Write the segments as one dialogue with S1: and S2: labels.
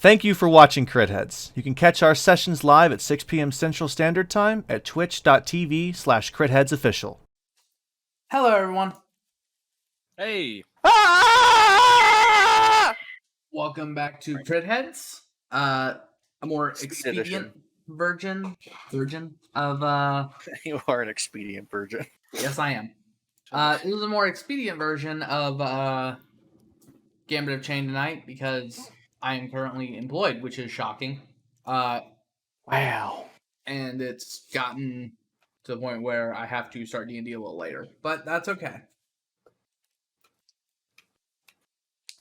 S1: Thank you for watching Crit Heads. You can catch our sessions live at 6 p.m. Central Standard Time at twitch.tv/critheadsofficial.
S2: Hello, everyone.
S3: Hey.
S2: Welcome back to Crit Heads. A more
S3: Speed
S2: expedient
S3: edition.
S2: version of
S3: You are an expedient virgin.
S2: Yes, I am. This is a more expedient version of Gambit of Chain tonight because I am currently employed, which is shocking.
S3: Wow.
S2: And it's gotten to the point where I have to start D&D a little later, but that's okay.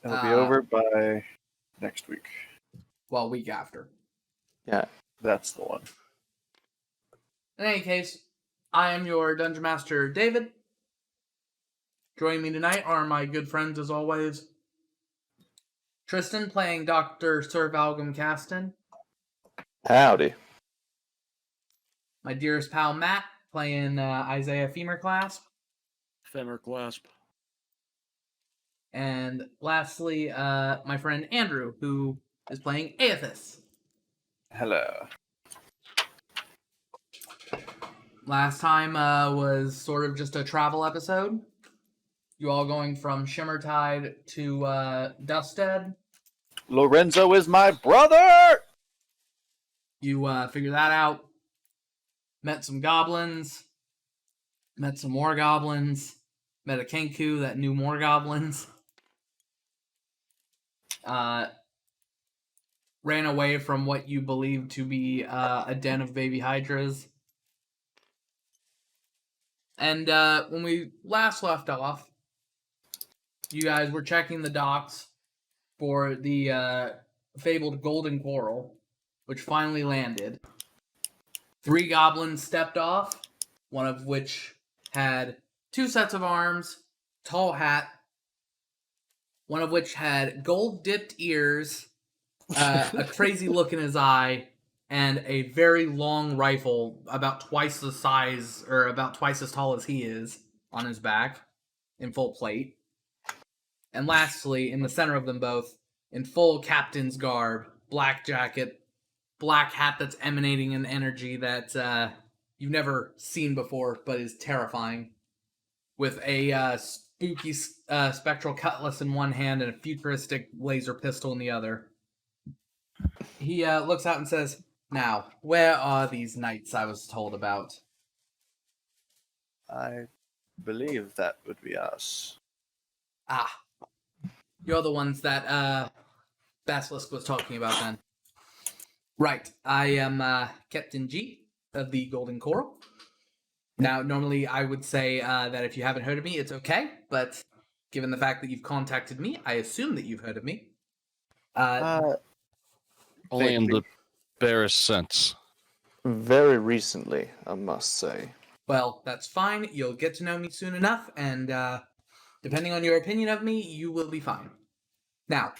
S3: It'll be over by next week.
S2: Well, week after.
S3: Yeah, that's the one.
S2: In any case, I am your Dungeon Master, David. Joining me tonight are my good friends, as always. Tristan, playing Dr. Sir Valgum Caston.
S4: Howdy.
S2: My dearest pal, Matt, playing Isaiah Femur Clasp.
S3: Femur clasp.
S2: And lastly, my friend Andrew, who is playing Aethys.
S3: Hello.
S2: Last time was sort of just a travel episode. You all going from Shimmertide to Duststead.
S3: Lorenzo is my brother!
S2: You figure that out. Met some goblins. Met some more goblins. Met a Kenku that knew more goblins. Ran away from what you believed to be a den of baby hydras. And when we last left off, you guys were checking the docks for the fabled golden coral, which finally landed. 3 goblins stepped off, one of which had 2 sets of arms, tall hat, one of which had gold-dipped ears, a crazy look in his eye, and a very long rifle, about twice the size, or about twice as tall as he is, on his back, in full plate. And lastly, in the center of them both, in full captain's garb, black jacket, black hat that's emanating an energy that you've never seen before, but is terrifying, with a spooky spectral cutlass in one hand and a futuristic laser pistol in the other. He looks out and says, "Now, where are these knights I was told about?"
S3: I believe that would be us.
S2: Ah, you're the ones that Basilisk was talking about then. Right, I am Captain G of the Golden Coral. Now, normally I would say that if you haven't heard of me, it's okay, but given the fact that you've contacted me, I assume that you've heard of me.
S5: Only in the barest sense.
S4: Very recently, I must say.
S2: Well, that's fine. You'll get to know me soon enough, and depending on your opinion of me, you will be fine. Now,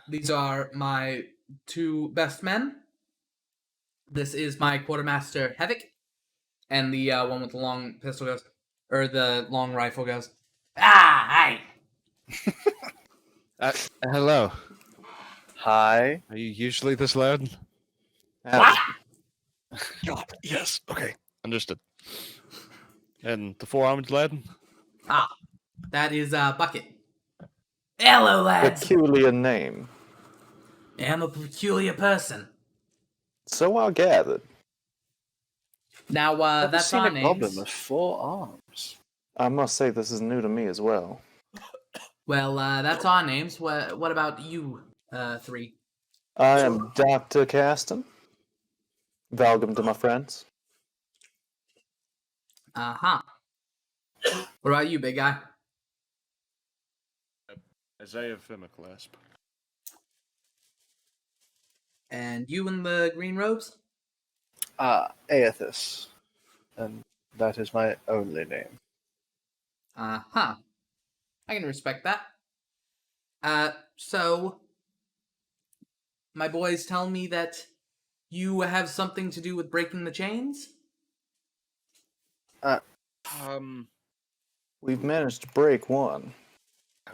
S2: these are my 2 best men. This is my quartermaster, Havoc, and the one with the long pistol goes, or the long rifle goes, "Ah, hi!"
S5: Hello.
S3: Hi.
S5: Are you usually this loud?
S2: What?
S5: God, yes. Okay, understood. And the 4-armed lad?
S2: Ah, that is Bucket. Hello, lads.
S4: Peculiar name.
S2: I'm a peculiar person.
S4: So I gathered.
S2: Now,
S3: I've
S2: that's
S3: seen
S2: our
S3: a goblin
S2: names.
S3: with 4 arms.
S4: I must say this is new to me as well.
S2: Well, that's our names. What about you, 3?
S4: I am Dr. Caston. Valgum to my friends.
S2: Uh-huh. What about you, big guy?
S5: Isaiah Femur Clasp.
S2: And you in the green robes?
S3: Aethys. And that is my only name.
S2: Uh-huh. I can respect that. So, my boys tell me that you have something to do with breaking the chains?
S4: We've managed to break one.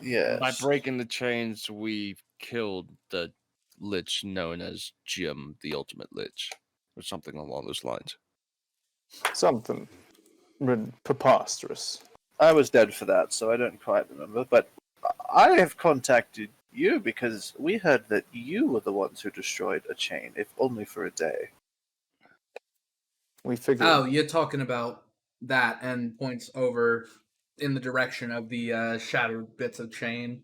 S3: Yes.
S5: By breaking the chains, we killed the lich known as Jim, the Ultimate Lich, or something along those lines.
S4: Something preposterous.
S3: I was dead for that, so I don't quite remember. But I have contacted you because we heard that you were the ones who destroyed a chain, if only for a day.
S4: We figured.
S2: Oh, you're talking about that, and points over in the direction of the shattered bits of chain.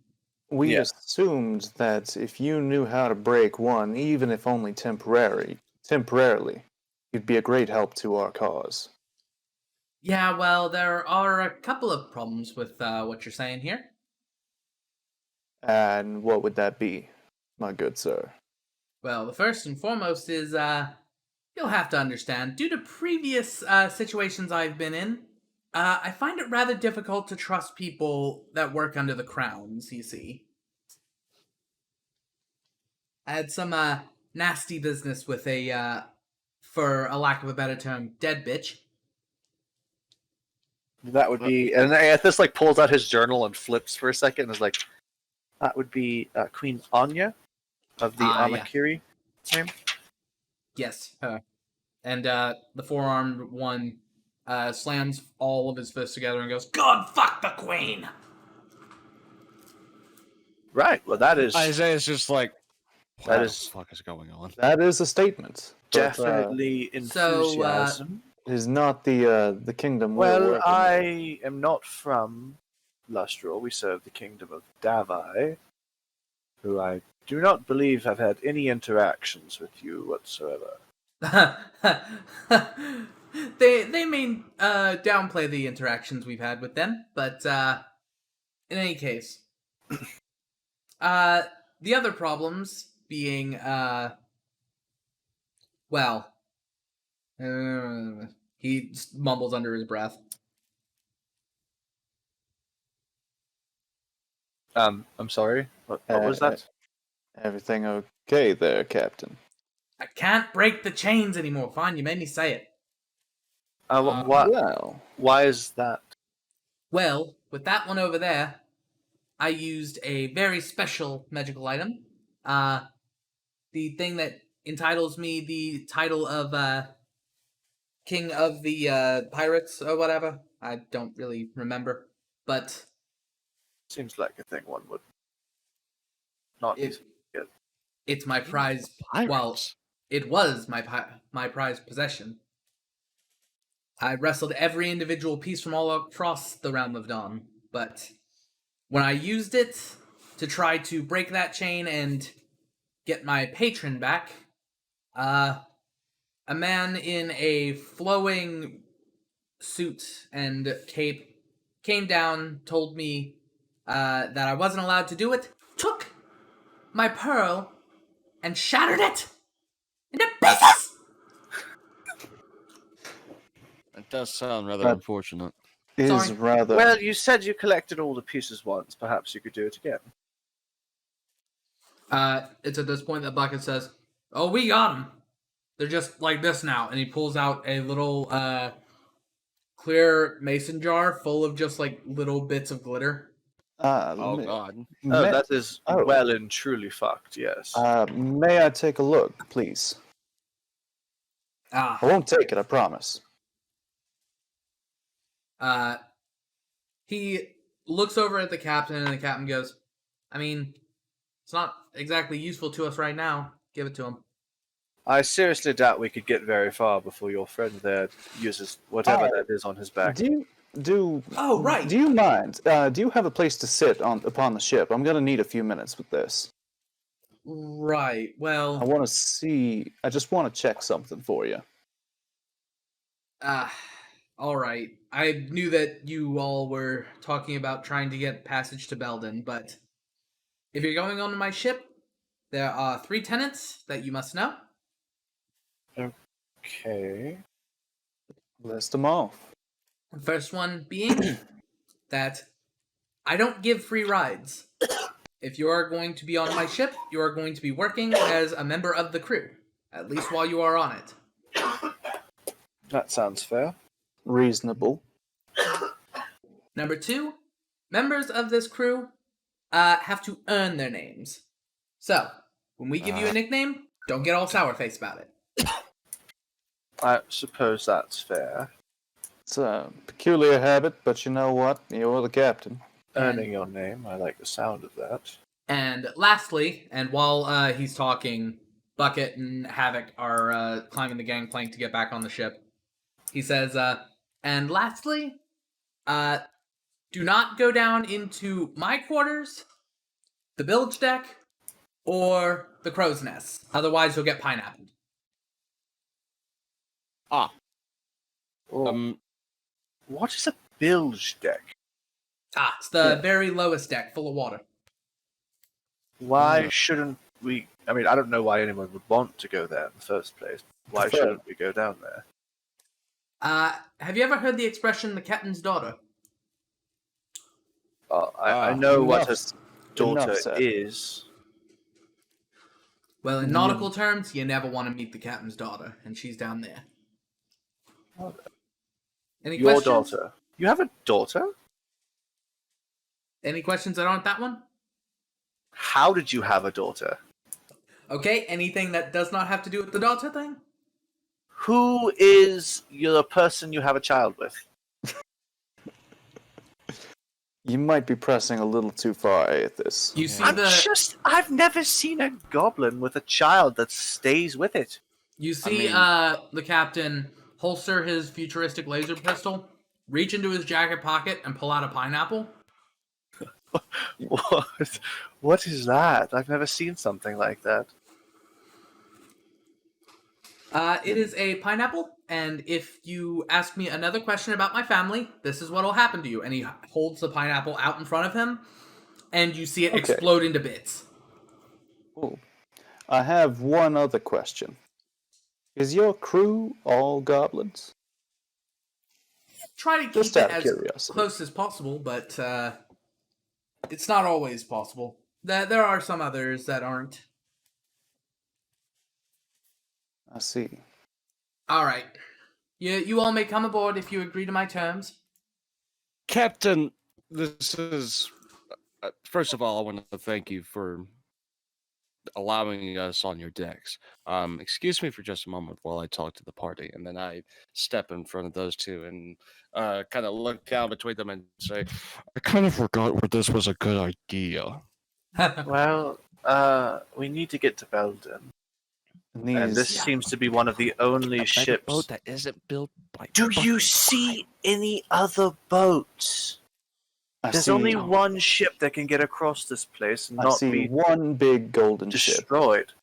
S4: We
S3: Yeah.
S4: assumed that if you knew how to break one, even if only temporarily, you'd be a great help to our cause.
S2: Yeah, well, there are a couple of problems with what you're saying here.
S4: And what would that be, my good sir?
S2: Well, the first and foremost is you'll have to understand, due to previous situations I've been in, I find it rather difficult to trust people that work under the crowns, you see. I had some nasty business with a, for a lack of a better term, dead bitch.
S3: That would be, and this like pulls out his journal and flips for a second, and is like, that would be Queen Anya of the
S2: Yeah.
S3: Amakiri name.
S2: Yes, her. And the four-armed one slams all of his fists together and goes, God fuck the queen!
S3: Right. Well, that is
S5: Isaiah's just like, what
S3: That
S5: the
S3: is-
S5: fuck is going on?
S4: That is a statement. But,
S3: definitely enthusiasm.
S4: it is not the kingdom we're
S3: Well,
S4: working
S3: I am not from Lustral. We serve the kingdom of Davii, who I do not believe have had any interactions with you whatsoever.
S2: they may downplay the interactions we've had with them, but in any case, the other problems being well, he mumbles under his breath.
S3: I'm sorry. What was that?
S4: Everything okay there, Captain?
S2: I can't break the chains anymore. Fine, you made me say it.
S4: Well,
S3: Why is that?
S2: Well, with that one over there, I used a very special magical item. The thing that entitles me the title of King of the Pirates or whatever. I don't really remember, but
S3: Seems like a thing one would not be.
S2: it's my prize. Well,
S5: Pirates?
S2: it was my prized possession. I wrestled every individual piece from all across the realm of Dawn, but when I used it to try to break that chain and get my patron back, a man in a flowing suit and cape came down, told me that I wasn't allowed to do it, took my pearl and shattered it into pieces!
S5: It does sound rather
S4: That-
S5: unfortunate.
S4: is
S2: Sorry.
S4: rather.
S3: Well, you said you collected all the pieces once. Perhaps you could do it again.
S2: It's at this point that Bucket says, "Oh, we got them. They're just like this now." And he pulls out a little clear mason jar full of just like little bits of glitter.
S5: Oh god.
S3: Oh, that is
S4: oh.
S3: well and truly fucked. Yes.
S4: May I take a look, please? I won't take it, I promise.
S2: He looks over at the captain, and the captain goes, "I mean, it's not exactly useful to us right now. Give it to him."
S3: I seriously doubt we could get very far before your friend there uses whatever
S4: Oh.
S3: that is on his back.
S2: Oh, right.
S4: Do you mind? Do you have a place to sit upon the ship? I'm gonna need a few minutes with this.
S2: Right.
S4: I
S2: Well,
S4: want to see. I just want to check something for you.
S2: all right. I knew that you all were talking about trying to get passage to Belden, but if you're going on my ship, there are 3 tenets that you must know.
S3: Okay.
S4: List them off.
S2: The first one being that I don't give free rides. If you are going to be on my ship, you are going to be working as a member of the crew, at least while you are on it.
S3: That sounds fair.
S4: Reasonable.
S2: Number 2, members of this crew have to earn their names. So, when we give you a nickname, don't get all sour-faced about it.
S3: I suppose that's fair.
S4: It's a peculiar habit, but you know what? You're the captain.
S3: Earning your name, I like the sound of that.
S2: And lastly, and while he's talking, Bucket and Havoc are climbing the gangplank to get back on the ship. He says, and lastly, do not go down into my quarters, the bilge deck, or the crow's nest. Otherwise, you'll get pineappled.
S3: What is a bilge deck?
S2: It's the very lowest deck, full of water.
S3: Why shouldn't we? I mean, I don't know why anyone would want to go there in the first place. Why shouldn't we go down there?
S2: Have you ever heard the expression, the captain's daughter?
S3: I know what her daughter
S4: enough said.
S3: is.
S2: Well, in nautical terms, you never want to meet the captain's daughter, and she's down there. Any
S3: Your
S2: questions?
S3: daughter. You have a daughter?
S2: Any questions that aren't that one?
S3: How did you have a daughter?
S2: Okay, anything that does not have to do with the daughter thing?
S3: Who is the person you have a child with?
S4: You might be pressing a little too far at this.
S2: You see
S3: I've never seen a goblin with a child that stays with it.
S2: You see the captain holster his futuristic laser pistol, reach into his jacket pocket, and pull out a pineapple.
S3: What is that? I've never seen something like that.
S2: It is a pineapple, and if you ask me another question about my family, this is what will happen to you. And he holds the pineapple out in front of him, and you see it explode into bits.
S4: Cool. I have one other question. Is your crew all goblins?
S2: Try to keep
S4: Just
S2: it
S4: out of
S2: as
S4: curiosity.
S2: close as possible, but it's not always possible. There are some others that aren't.
S4: I see.
S2: All right. You all may come aboard if you agree to my terms.
S5: Captain, this is... first of all, I want to thank you for allowing us on your decks. Excuse me for just a moment while I talk to the party, and then I step in front of those two and kind of look down between them and say, I kind of forgot where this was a good idea.
S3: Well, we need to get to Belden. And this seems to be one of the only ships.
S5: Boat that isn't built by...
S3: Do you see any other boats? There's only one ship that can get across this place and not be
S4: one big golden
S3: destroyed.
S4: ship.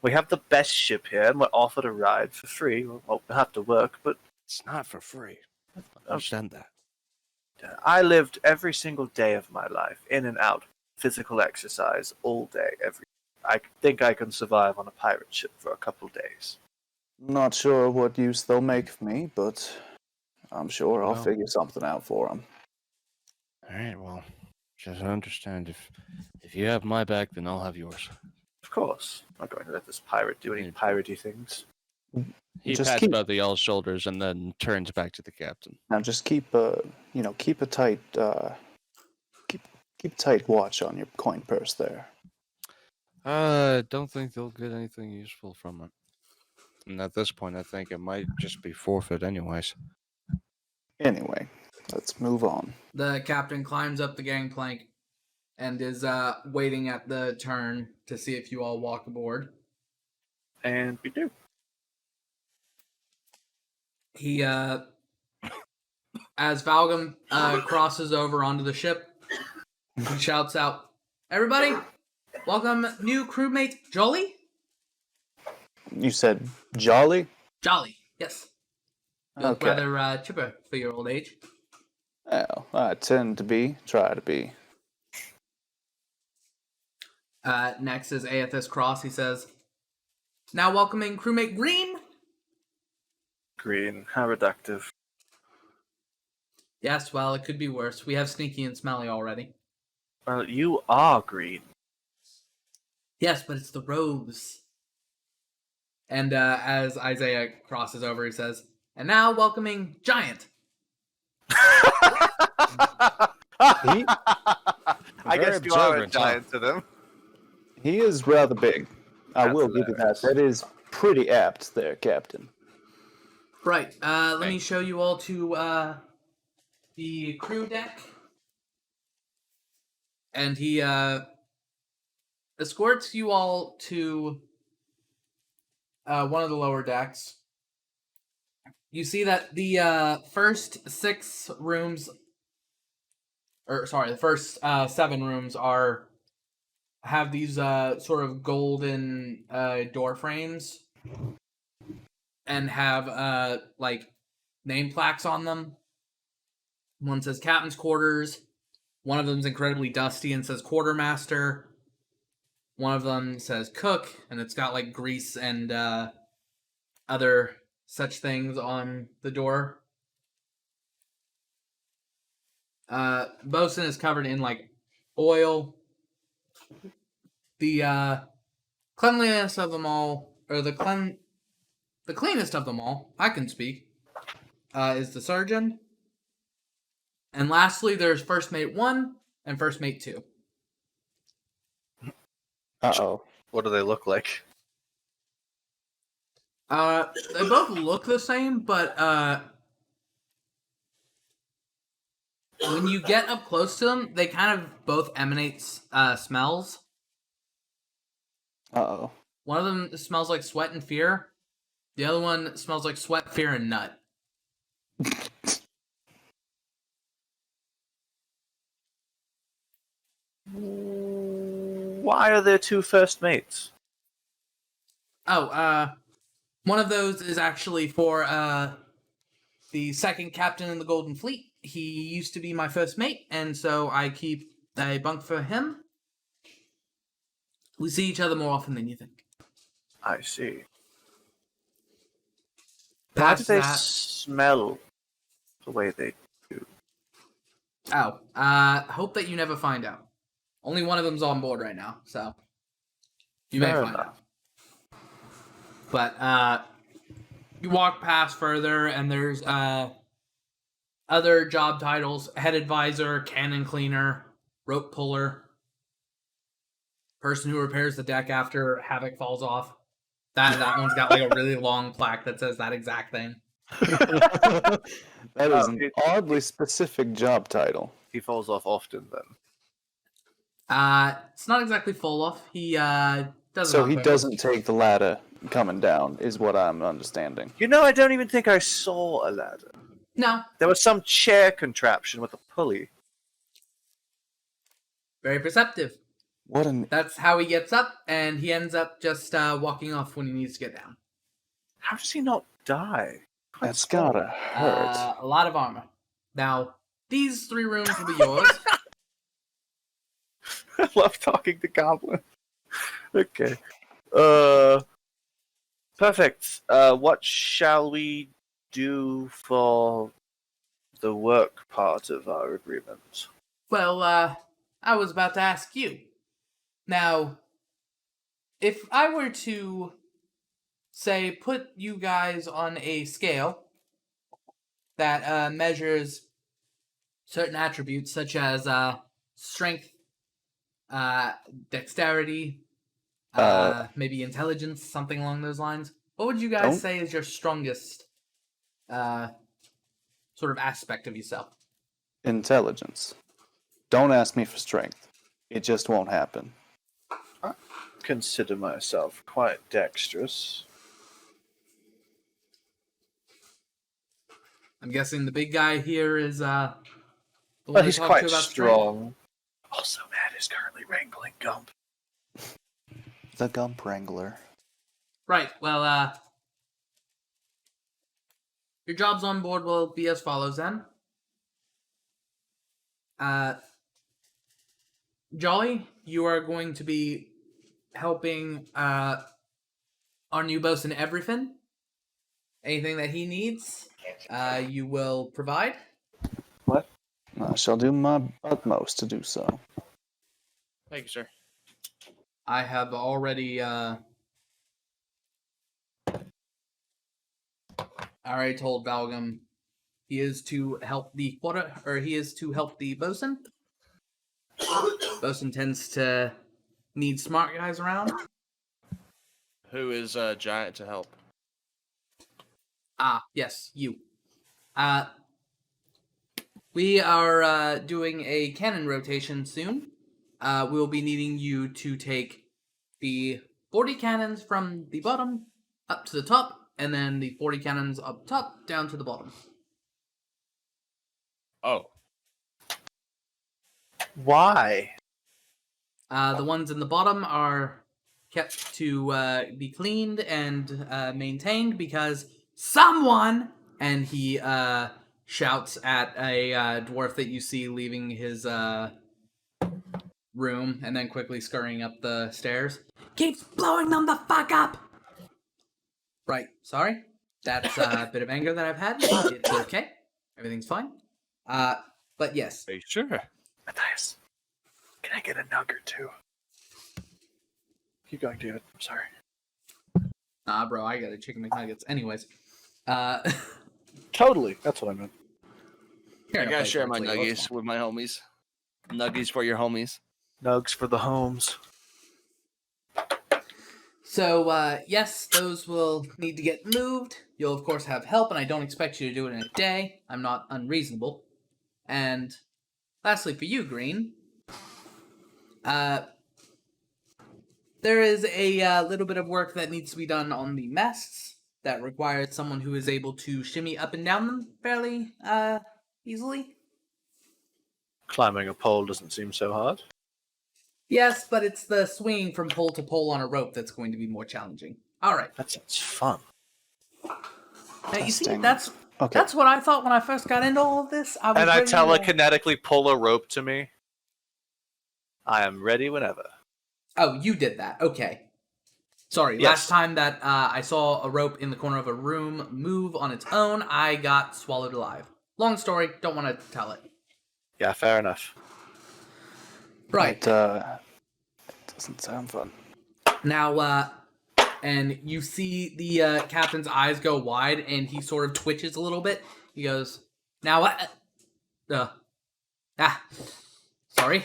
S3: We have the best ship here, and we're offered a ride for free. Well, we'll have to work, but
S5: It's not for free. I understand that.
S3: I lived every single day of my life, in and out, physical exercise, all day, every. I think I can survive on a pirate ship for a couple days.
S4: Not sure what use they'll make of me, but I'm sure I'll
S5: Well.
S4: figure something out for them.
S5: All right, well, just understand if you have my back, then I'll have yours.
S3: Of course. I'm not going to let this pirate do any piratey things.
S5: He
S4: Just
S5: pats
S4: keep-
S5: both of y'all's shoulders and then turns back to the captain.
S4: Now just keep a tight keep tight watch on your coin purse there.
S5: I don't think they'll get anything useful from it. And at this point, I think it might just be forfeit anyways.
S4: Anyway, let's move on.
S2: The captain climbs up the gangplank and is waiting at the turn to see if you all walk aboard.
S3: And we do.
S2: He, as Valgum crosses over onto the ship, he shouts out, "Everybody, welcome new crewmate Jolly."
S4: You said jolly?
S2: Jolly, yes. You look
S4: Okay.
S2: rather chipper for your old age.
S4: Well, I tend to try to be.
S2: Next is Aethys Cross. He says, "Now welcoming crewmate Green."
S3: Green. How reductive.
S2: Yes, well, it could be worse. We have Sneaky and Smelly already.
S3: Well, you are green.
S2: Yes, but it's the rose. And as Isaiah crosses over, he says, "And now welcoming Giant."
S3: I
S5: Very
S3: guess you are a
S5: observant, huh?
S3: giant to them.
S4: He is rather big. I
S3: That's
S4: will give you that.
S3: hilarious.
S4: That is pretty apt there, Captain.
S2: Right. Let me
S5: Thanks.
S2: show you all to the crew deck. And he escorts you all to one of the lower decks. You see that the first 6 rooms, the first 7 rooms have these sort of golden door frames and have like name plaques on them. One says Captain's Quarters. One of them's incredibly dusty and says Quartermaster. One of them says Cook, and it's got like grease and other such things on the door. Bosun is covered in like oil. The cleanliness of them all, or the cleanest of them all, I can speak, is the surgeon. And lastly, there's First Mate 1 and First Mate 2.
S4: Uh-oh.
S3: What do they look like?
S2: They both look the same, but when you get up close to them, they kind of both emanate smells.
S4: Uh-oh.
S2: One of them smells like sweat and fear. The other one smells like sweat, fear, and nut.
S3: Why are there 2 first mates?
S2: Oh, one of those is actually for the second captain in the Golden Fleet. He used to be my first mate, and so I keep a bunk for him. We see each other more often than you think.
S3: I see. Why do
S2: Past
S3: they
S2: that,
S3: smell the way they do?
S2: hope that you never find out. Only one of them's on board right now, so you may
S3: Fair
S2: find
S3: enough.
S2: out. But you walk past further, and there's other job titles: head advisor, cannon cleaner, rope puller, person who repairs the deck after havoc falls off. That one's got like a really long plaque that says that exact thing.
S4: That is
S3: Oh,
S4: an
S3: it-
S4: oddly specific job title.
S3: He falls off often then.
S2: It's not exactly full off. He doesn't.
S4: So he doesn't take the ladder coming down, is what I'm understanding.
S3: You know, I don't even think I saw a ladder.
S2: No,
S3: There was some chair contraption with a pulley.
S2: very perceptive.
S4: What an...
S2: That's how he gets up, and he ends up just walking off when he needs to get down.
S3: How does he not die? Quite
S4: That's
S3: small.
S4: gotta hurt.
S2: A lot of armor. Now, these 3 rooms will be yours.
S3: I love talking to goblins. Okay. Perfect. What shall we do for the work part of our agreement?
S2: Well, I was about to ask you. Now, if I were to, say, put you guys on a scale that measures certain attributes such as strength, dexterity, maybe intelligence, something along those lines, what would you guys
S4: Don't-
S2: say is your strongest sort of aspect of yourself?
S4: Intelligence. Don't ask me for strength. It just won't happen.
S3: Consider myself quite dexterous.
S2: I'm guessing the big guy here is the one
S3: But
S2: I
S3: he's
S2: talked
S3: quite
S2: to about strength.
S3: strong. Also, Matt is currently wrangling Gump.
S4: The Gump Wrangler.
S2: Right. Well, your jobs on board will be as follows then. Jolly, you are going to be helping our new boss in everything. Anything that he needs, you will provide.
S3: What?
S4: I shall do my utmost to do so.
S5: Thank you, sir.
S2: I have already told Valgum he is to help the bosun. Bosun tends to need smart guys around.
S5: Who is giant to help?
S2: Ah, yes, you. We are doing a cannon rotation soon. We will be needing you to take the 40 cannons from the bottom up to the top, and then the 40 cannons up top down to the bottom.
S5: Oh,
S3: Why?
S2: The ones in the bottom are kept to be cleaned and maintained because someone, and he shouts at a dwarf that you see leaving his room and then quickly scurrying up the stairs, keeps blowing them the fuck up. Right, sorry. That's a bit of anger that I've had. It's okay. Everything's fine. But yes.
S5: are you sure?
S3: Matthias, can I get a nug or two? Keep going, David. I'm sorry.
S2: Nah, bro, I got a chicken McNuggets. Anyways.
S3: Totally. That's what I meant.
S2: Here,
S5: I gotta share my
S2: Later,
S5: nuggies with my homies. Nuggies for your homies.
S3: Nugs for the homes.
S2: So, yes, those will need to get moved. You'll, of course, have help, and I don't expect you to do it in a day. I'm not unreasonable. And lastly, for you, Green, there is a little bit of work that needs to be done on the masts that requires someone who is able to shimmy up and down them fairly easily.
S3: Climbing a pole doesn't seem so hard.
S2: Yes, but it's the swinging from pole to pole on a rope that's going to be more challenging. All right.
S3: That sounds fun.
S2: Now, you see,
S4: Testing.
S2: that's
S4: Okay.
S2: that's what I thought when I first got into all of this. I was
S3: And I
S2: ready to-
S3: telekinetically pull a rope to me. I am ready whenever.
S2: Oh, you did that. Okay. Sorry,
S3: Yes.
S2: last time that I saw a rope in the corner of a room move on its own, I got swallowed alive. Long story, don't want to tell it.
S3: Yeah, fair enough.
S2: Right.
S4: It doesn't sound fun.
S2: Now, and you see the captain's eyes go wide, and he sort of twitches a little bit. He goes, now what? Sorry.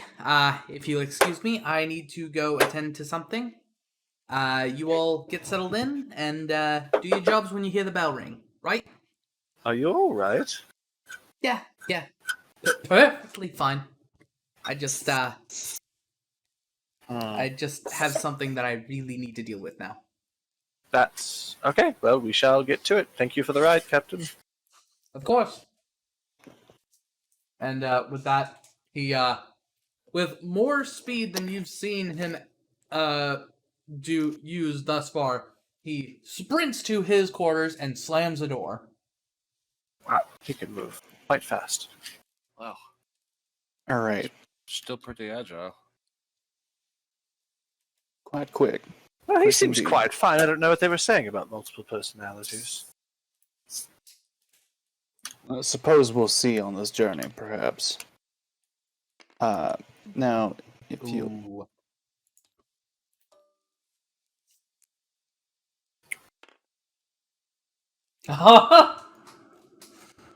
S2: If you'll excuse me, I need to go attend to something. You all get settled in, and do your jobs when you hear the bell ring, right?
S3: Are you alright?
S2: Yeah. Perfectly fine. I just have something that I really need to deal with now.
S3: That's okay. Well, we shall get to it. Thank you for the ride, Captain.
S2: Of course. And with that, he with more speed than you've seen him use thus far, he sprints to his quarters and slams the door.
S3: Wow, he can move quite fast.
S5: Wow,
S4: All right.
S5: still pretty agile.
S4: Quite quick.
S3: Well, he
S4: Quick
S3: seems
S4: indeed.
S3: quite fine. I don't know what they were saying about multiple personalities.
S4: Suppose we'll see on this journey, perhaps. Now, if you
S2: Ooh.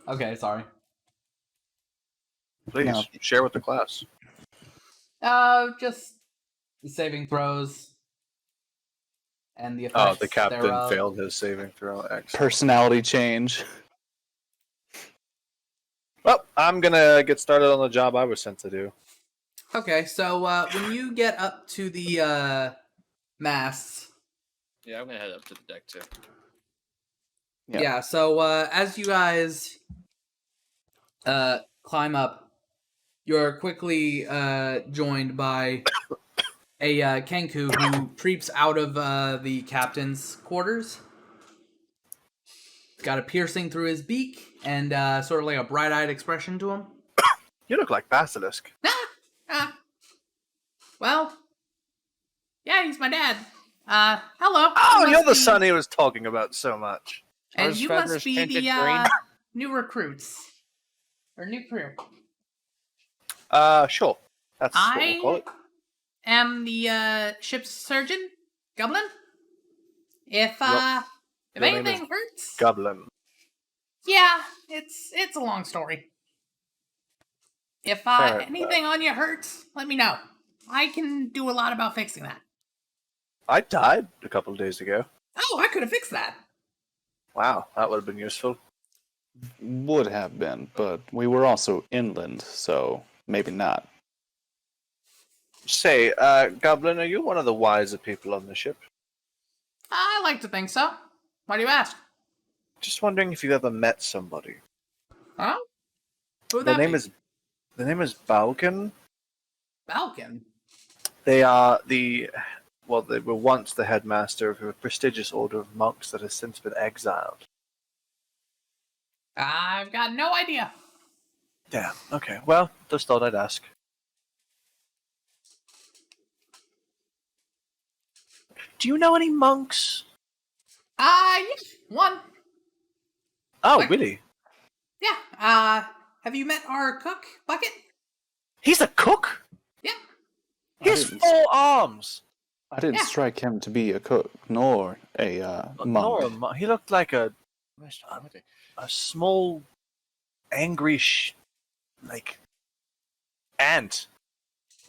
S2: Okay, sorry.
S3: Please
S4: Now-
S3: share with the class.
S2: Just the saving throws and the effects
S3: Oh, the captain
S2: thereof.
S3: failed his saving throw. Excellent.
S4: personality change.
S3: Well, I'm gonna get started on the job I was sent to do.
S2: Okay, so when you get up to the masts,
S5: Yeah, I'm gonna head up to the deck too.
S4: Yeah.
S2: yeah. So as you guys climb up, you're quickly joined by a Kenku who creeps out of the captain's quarters. Got a piercing through his beak and sort of like a bright-eyed expression to him.
S3: You look like Basilisk.
S2: Well, yeah, he's my dad. Hello.
S3: Oh,
S2: You
S3: you're
S2: must
S3: the
S2: be-
S3: son he was talking about so much.
S2: And
S5: His
S2: you
S5: feathers
S2: must be
S5: tinted
S2: the
S5: green.
S2: new recruits. Or new crew.
S3: Sure. That's what we'll call it.
S2: Am the ship's surgeon, Goblin. If
S3: Your name
S2: anything
S3: is
S2: hurts,
S3: Goblin.
S2: yeah, it's a long story. If
S3: Fair
S2: anything on you hurts, let me know. I can do a lot about fixing that.
S3: I died a couple of days ago.
S2: Oh, I could have fixed that.
S3: Wow, that would have been useful.
S4: Would have been, but we were also inland, so maybe not.
S3: Say, Goblin, are you one of the wiser people on the ship?
S2: I like to think so. Why do you ask?
S3: Just wondering if you've ever met somebody.
S2: Huh? Who would
S3: Their
S2: that
S3: name
S2: be?
S3: is Balkan.
S2: Balkan.
S3: They are they were once the headmaster of a prestigious order of monks that has since been exiled.
S2: I've got no idea.
S3: Damn. Okay. Well, just thought I'd ask. Do you know any monks?
S2: Yeah, one.
S3: Oh,
S2: Like-
S3: really?
S2: Yeah, have you met our cook, Bucket?
S3: He's a cook?
S2: Yeah.
S3: He has
S4: didn't-
S3: 4 arms!
S4: I didn't
S2: Yeah.
S4: strike him to be a cook, nor a monk.
S3: He looked like a small, angry, ant.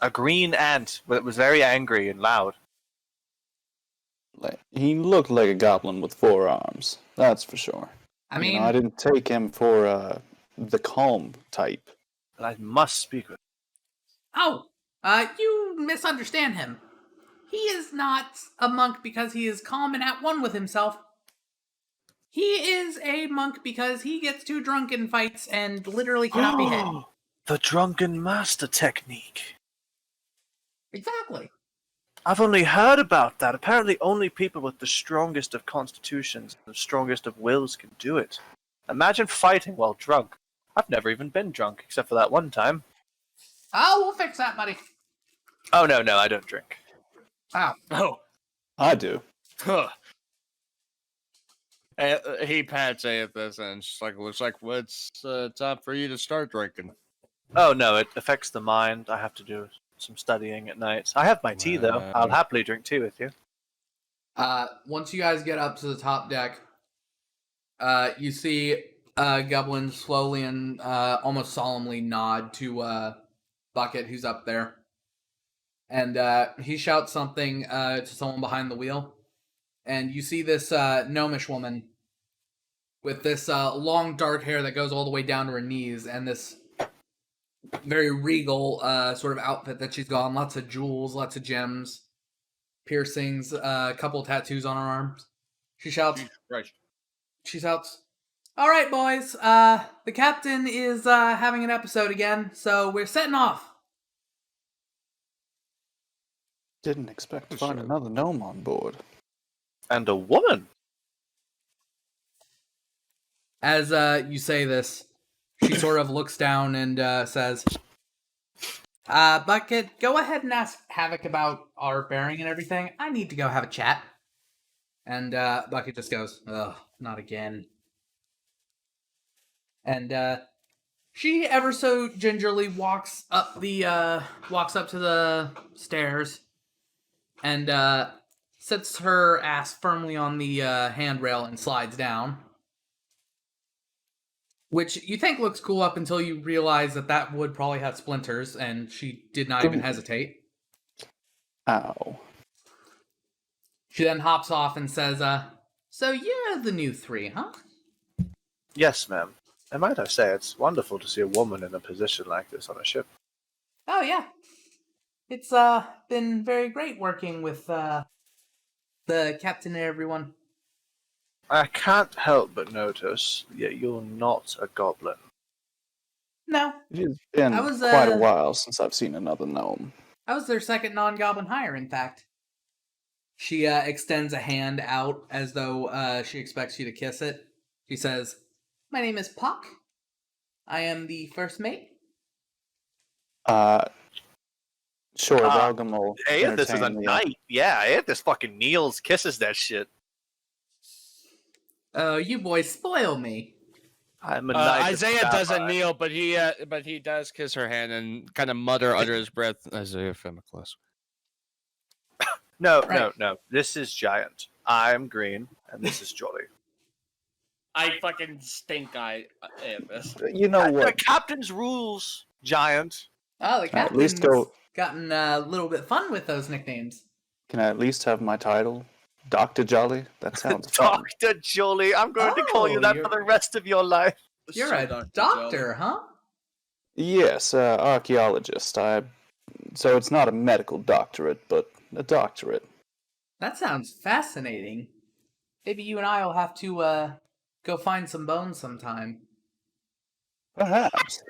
S3: A green ant, but it was very angry and loud.
S4: He looked like a goblin with 4 arms. That's for sure.
S2: I mean,
S4: I didn't take him for the calm type.
S3: And I must speak with
S2: oh, you misunderstand him. He is not a monk because he is calm and at one with himself. He is a monk because he gets too drunk in fights and literally cannot behave.
S3: The drunken master technique.
S2: Exactly.
S3: I've only heard about that. Apparently only people with the strongest of constitutions, the strongest of wills can do it. Imagine fighting while drunk. I've never even been drunk, except for that one time.
S2: Oh, we'll fix that, buddy.
S3: Oh, no, I don't drink.
S2: Oh.
S5: Oh.
S4: I do.
S5: Huh. He pats Aethys and it's like, looks like it's time for you to start drinking.
S3: Oh, no, it affects the mind. I have to do some studying at night. I have my tea, though. I'll happily drink tea with you.
S2: Once you guys get up to the top deck, you see Goblin slowly and almost solemnly nod to Bucket, who's up there. And he shouts something to someone behind the wheel. And you see this gnomish woman with this long dark hair that goes all the way down to her knees and this very regal sort of outfit that she's got on. Lots of jewels, lots of gems, piercings, a couple tattoos on her arms. She shouts, "All right, boys, the captain is having an episode again, so we're setting off."
S4: Didn't expect to find another gnome on board.
S3: And a woman.
S2: As you say this, she sort of looks down and says, Bucket, go ahead and ask Havoc about our bearing and everything. I need to go have a chat. And Bucket just goes, ugh, not again. And she ever so gingerly walks up to the stairs and sets her ass firmly on the handrail and slides down. Which you think looks cool up until you realize that would probably have splinters, and she did not even hesitate.
S4: Ow.
S2: She then hops off and says, so you're the new 3, huh?
S3: Yes, ma'am. And might I say, it's wonderful to see a woman in a position like this on a ship.
S2: Oh, yeah. It's been very great working with the captain and everyone.
S3: I can't help but notice that you're not a goblin.
S2: No,
S4: It has been
S2: I was,
S4: quite a while since I've seen another gnome.
S2: I was their second non-goblin hire, in fact. She extends a hand out as though she expects you to kiss it. She says, my name is Puck. I am the first mate.
S4: Sure, Valgum will
S3: Aethys is a
S4: entertain the,
S3: knight. Yeah, Aethys fucking kneels, kisses that shit.
S2: Oh, you boys spoil me.
S3: I'm a knight. of
S5: Isaiah doesn't
S3: Davii.
S5: kneel, but he does kiss her hand and kind of mutter under his breath, Isaiah Femiclus.
S3: No,
S2: Right.
S3: no. This is Giant. I'm Green, and this is Jolly.
S5: I fucking stink eye Aethys.
S4: You know
S3: The
S4: what?
S3: captain's rules. giant.
S2: Oh, the
S4: Can I at
S2: captain's
S4: least go?
S2: gotten a little bit fun with those nicknames.
S4: Can I at least have my title, Doctor Jolly? That sounds fun.
S3: Dr. Jolie, I'm going to call you
S2: Oh,
S3: that
S2: you're-
S3: for the rest of your life.
S2: You're
S5: So
S2: a
S5: Dr.
S2: doctor, huh?
S4: Yes, archaeologist. So it's not a medical doctorate, but a doctorate.
S2: That sounds fascinating. Maybe you and I will have to go find some bones sometime.
S4: Perhaps.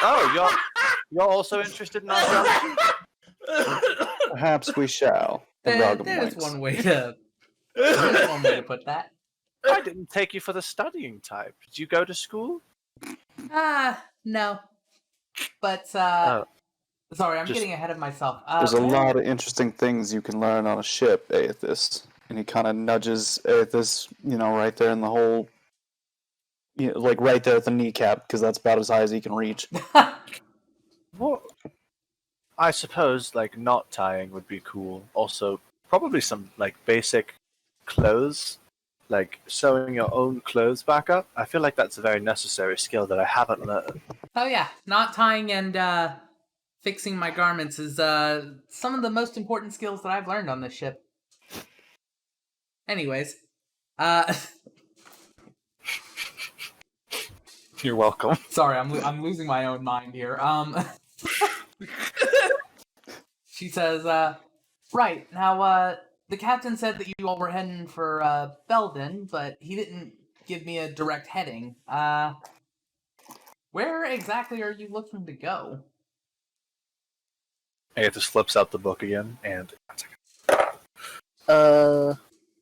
S3: Oh, you're also interested in archaeology?
S4: Perhaps we shall. And Rogum
S2: There's
S4: winks.
S2: one way to. There's one way to put that.
S3: I didn't take you for the studying type. Did you go to school?
S2: No. But
S3: Oh.
S2: sorry, I'm
S4: Just-
S2: getting ahead of myself.
S4: There's a lot of interesting things you can learn on a ship, Aethys. And he kind of nudges Aethys, right there in the hole, like right there at the kneecap, because that's about as high as he can reach.
S3: What? I suppose, like, knot tying would be cool. Also, probably some, like, basic clothes. Like, sewing your own clothes back up. I feel like that's a very necessary skill that I haven't learned.
S2: Oh yeah, knot tying and fixing my garments is some of the most important skills that I've learned on this ship. Anyways,
S3: You're welcome.
S2: sorry, I'm losing my own mind here. She says, right now, the captain said that you all were heading for Belden, but he didn't give me a direct heading. Where exactly are you looking to go?
S3: Aethys flips out the book again, and...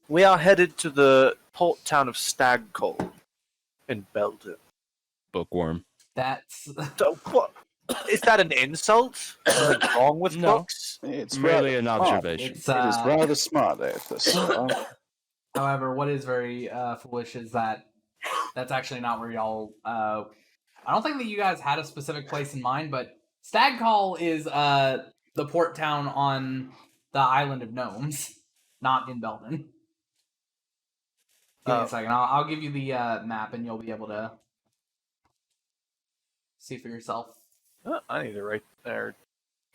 S3: we are headed to the port town of Stagcold in Belden.
S5: Bookworm.
S2: That's
S3: What? Is that an insult? Something wrong with
S5: No.
S3: books?
S4: It's
S5: Merely
S4: rather
S5: an
S4: smart.
S5: observation.
S2: it's
S4: It is rather smart, Aethys.
S2: However, what is very foolish is that that's actually not where y'all. I don't think that you guys had a specific place in mind, but Stagcall is the port town on the island of Gnomes, not in Belden. Give me a second. I'll give you the map, and you'll be able to see for yourself.
S3: I need to write there.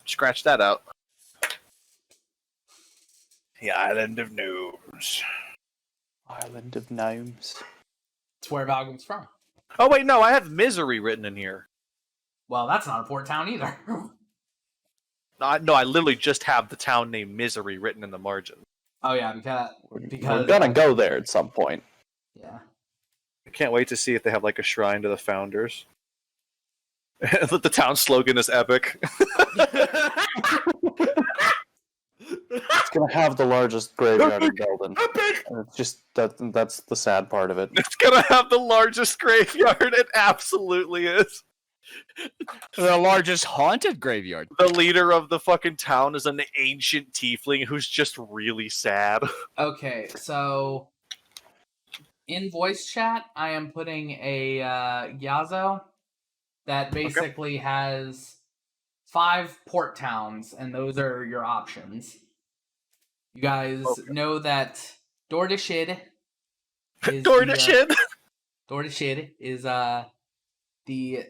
S3: Scratch that out. The island of gnomes.
S4: Island of Gnomes.
S2: It's where Valgum's from.
S3: Oh wait, no, I have misery written in here.
S2: Well, that's not a port town either.
S3: No, I literally just have the town name Misery written in the margin.
S2: Oh yeah, because
S4: We're gonna go there at some point.
S2: Yeah.
S3: I can't wait to see if they have like a shrine to the founders. The town slogan is epic.
S4: It's gonna have the largest graveyard in Belden. And it's just that's the sad part of it.
S3: It's gonna have the largest graveyard. It absolutely is.
S5: The largest haunted graveyard.
S3: The leader of the fucking town is an ancient tiefling who's just really sad.
S2: Okay, so in voice chat, I am putting a Yazo that basically has 5 port towns, and those are your options. You guys know that Dordashid is Dordashid is the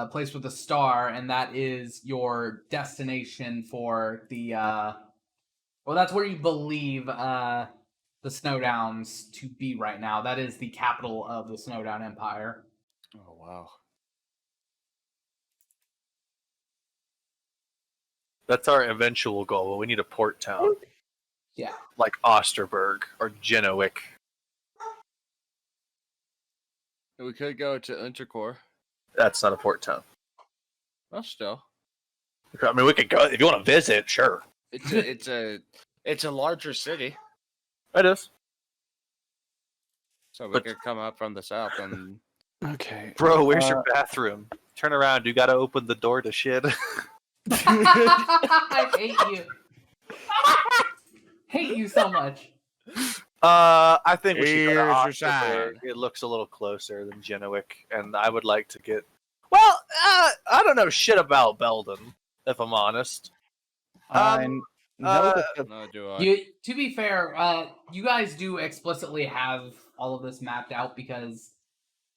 S2: place with the star, and that is your destination for the well, that's where you believe the Snowdowns to be right now. That is the capital of the Snowdown Empire.
S5: Oh wow.
S3: That's our eventual goal. But we need a port town.
S2: Yeah.
S3: Like Osterberg or Genowick.
S5: We could go to Intercore.
S3: That's not a port town.
S5: Well, still,
S3: I mean, we could go if you want to visit. Sure,
S5: it's a larger city,
S3: it is.
S5: so we
S3: But-
S5: could come up from the south and.
S4: Okay.
S3: Bro, where's your bathroom? Turn around. You got to open the door to shit.
S2: I hate you. Hate you so much.
S3: I think we should go to
S5: Here's your
S3: Osterberg.
S5: sign.
S3: It looks a little closer than Genowick, and I would like to get. Well, I don't know shit about Belden, if I'm honest.
S4: I know that the
S5: No, do I?
S2: To be fair, you guys do explicitly have all of this mapped out because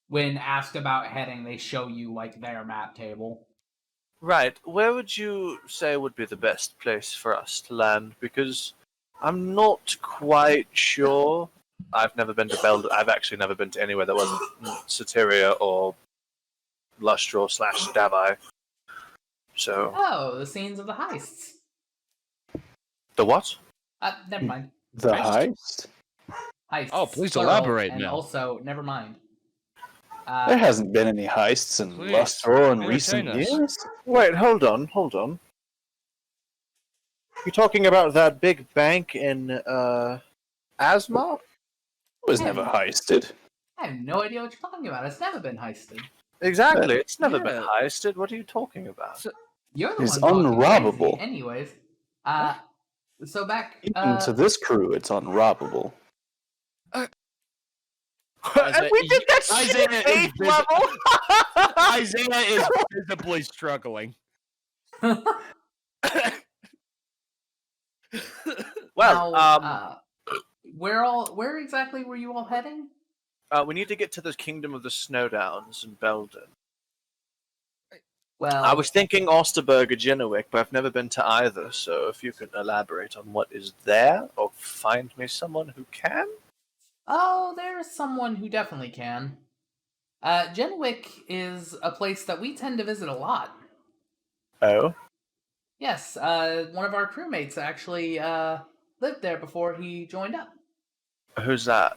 S2: when asked about heading, they show you like their map table.
S3: Right. Where would you say would be the best place for us to land? Because I'm not quite sure. I've never been to Belden. I've actually never been to anywhere that wasn't Soteria or Lustral / Davii. So
S2: Oh, the scenes of the heists.
S3: the what?
S2: Never mind.
S4: The
S5: Heist?
S4: heist?
S2: Heists.
S5: Oh, please
S2: plural,
S5: elaborate,
S2: and
S5: Mel.
S2: also, never mind.
S4: There hasn't been any heists in
S5: Please,
S4: Lustral in
S5: entertain
S4: recent
S5: us.
S4: years.
S3: Wait, hold on. You're talking about that big bank in Asmar?
S4: It was never heisted.
S2: I have no idea what you're talking about. It's never been heisted.
S3: Exactly. It's never been
S5: Yeah.
S3: heisted. What are you talking about?
S2: You're the
S4: It's
S2: one talking
S4: unrobbable.
S2: crazy. Anyways, so back
S4: Even to this crew, it's unrobbable.
S5: Isaiah-
S3: we did that shit
S5: Isaiah
S3: at
S5: is
S3: 8th
S5: visi-
S3: level!
S5: Isaiah is visibly struggling.
S3: Well,
S2: now, where exactly were you all heading?
S3: we need to get to the Kingdom of the Snowdowns in Belden.
S2: Well,
S3: I was thinking Osterberg or Genowick, but I've never been to either, so if you could elaborate on what is there, or find me someone who can?
S2: Oh, there's someone who definitely can. Genwick is a place that we tend to visit a lot.
S3: Oh?
S2: Yes, one of our crewmates actually lived there before he joined up.
S3: Who's that?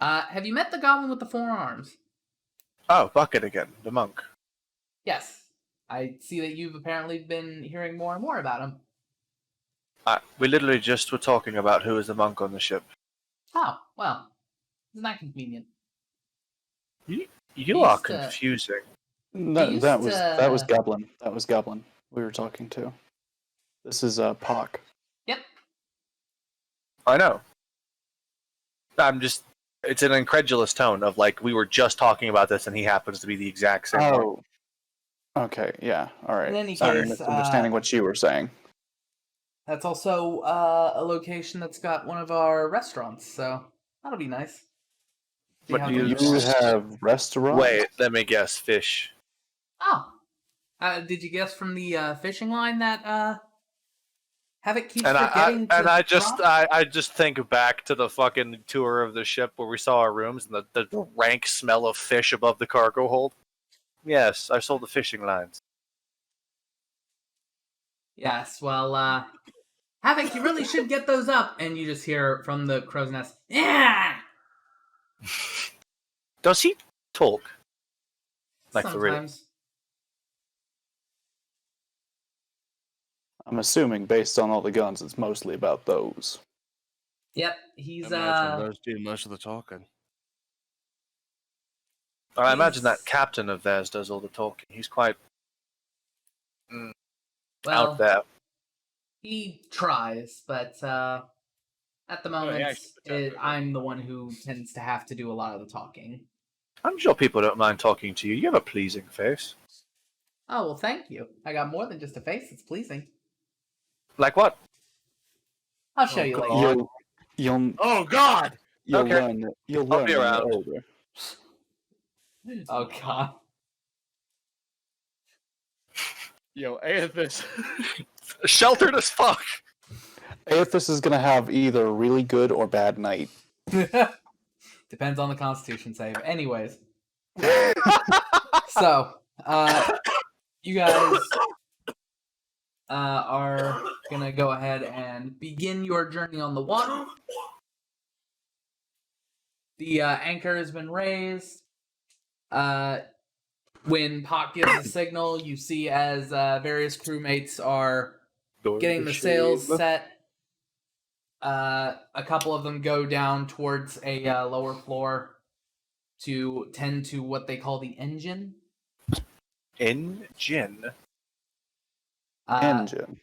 S2: Have you met the goblin with the 4 arms?
S3: Oh, Bucket again, the monk.
S2: Yes. I see that you've apparently been hearing more and more about him.
S3: We literally just were talking about who is the monk on the ship.
S2: Oh, well. Isn't that convenient?
S3: You are
S2: used to-
S3: confusing.
S4: No,
S2: used
S4: that was
S2: to-
S4: Goblin. That was Goblin we were talking to. This is Pock.
S2: Yep.
S3: I know. It's an incredulous tone of like, we were just talking about this and he happens to be the exact same one.
S4: Oh. Okay, yeah, alright.
S2: In any
S4: Sorry,
S2: case,
S4: misunderstanding what you were saying.
S2: That's also a location that's got one of our restaurants, so that'll be nice. See
S3: What
S2: how
S3: do you
S2: things-
S4: You have restaurants?
S3: Wait, let me guess. Fish.
S2: Oh. Did you guess from the fishing line that Havoc keeps
S3: And
S2: forgetting to
S3: I
S2: drop?
S3: just think back to the fucking tour of the ship where we saw our rooms and the rank smell of fish above the cargo hold. Yes, I sold the fishing lines.
S2: Yes, well, Havoc, you really should get those up. And you just hear from the crow's nest, yeah!
S3: Does he talk? Like for real?
S2: Sometimes.
S4: I'm assuming, based on all the guns, it's mostly about those.
S2: Yep, he's,
S5: Imagine those do most of the talking.
S3: I imagine that
S2: He's-
S3: captain of theirs does all the talking. He's quite
S2: well,
S3: out there.
S2: he tries, but at the moment,
S5: actually pretends to.
S2: I'm the one who tends to have to do a lot of the talking.
S3: I'm sure people don't mind talking to you. You have a pleasing face.
S2: Oh, well, thank you. I got more than just a face. It's pleasing.
S3: Like what?
S2: I'll show
S5: Oh,
S2: you
S5: God.
S2: later.
S4: You'll
S5: Oh God!
S3: Okay.
S4: learn. You'll
S3: I'll
S4: learn
S3: be
S4: when
S3: around.
S4: you're older.
S2: Oh, God.
S5: Yo, Aethys.
S3: Sheltered as fuck.
S4: Aethys is gonna have either really good or bad night.
S2: Depends on the Constitution save. Anyways. So, you guys are gonna go ahead and begin your journey on the water. The anchor has been raised. When Pop gives the signal, you see as various crewmates are getting the sails set. A couple of them go down towards a lower floor to tend to what they call the engine.
S3: Engine.
S4: Engine.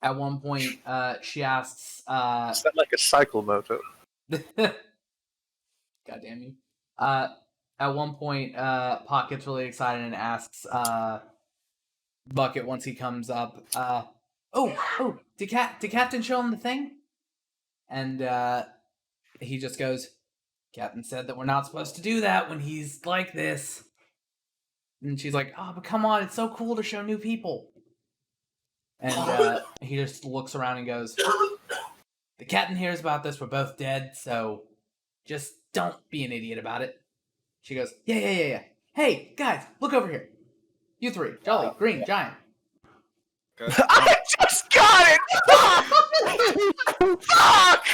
S2: At one point, she asks,
S3: Is that like a cycle motor?
S2: God damn you. At one point, Pot gets really excited and asks Bucket once he comes up, did Captain show him the thing? And he just goes, Captain said that we're not supposed to do that when he's like this. And she's like, oh, but come on, it's so cool to show new people. And he just looks around and goes, the captain hears about this, we're both dead, so just don't be an idiot about it. She goes, yeah. Hey, guys, look over here. You three, Jolly, Green, Giant.
S3: I just got it! Fuck!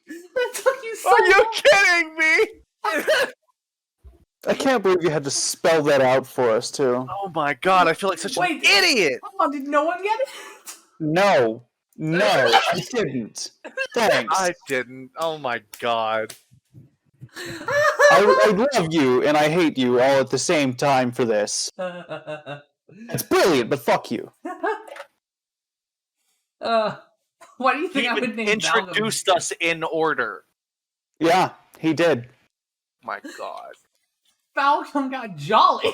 S2: That took you so
S3: Are you
S2: long.
S3: kidding me?
S4: I can't believe you had to spell that out for us too.
S3: Oh my god, I feel like such
S2: Wait.
S3: an idiot!
S2: Oh, did no one get it?
S4: No, I didn't. Thanks.
S3: I didn't. Oh my god.
S4: I love you and I hate you all at the same time for this. It's brilliant, but fuck you.
S2: Why do you think
S3: He
S2: I would
S3: even
S2: name
S3: introduced us in order.
S4: Yeah, he did.
S3: My god.
S2: Falcon got Jolly?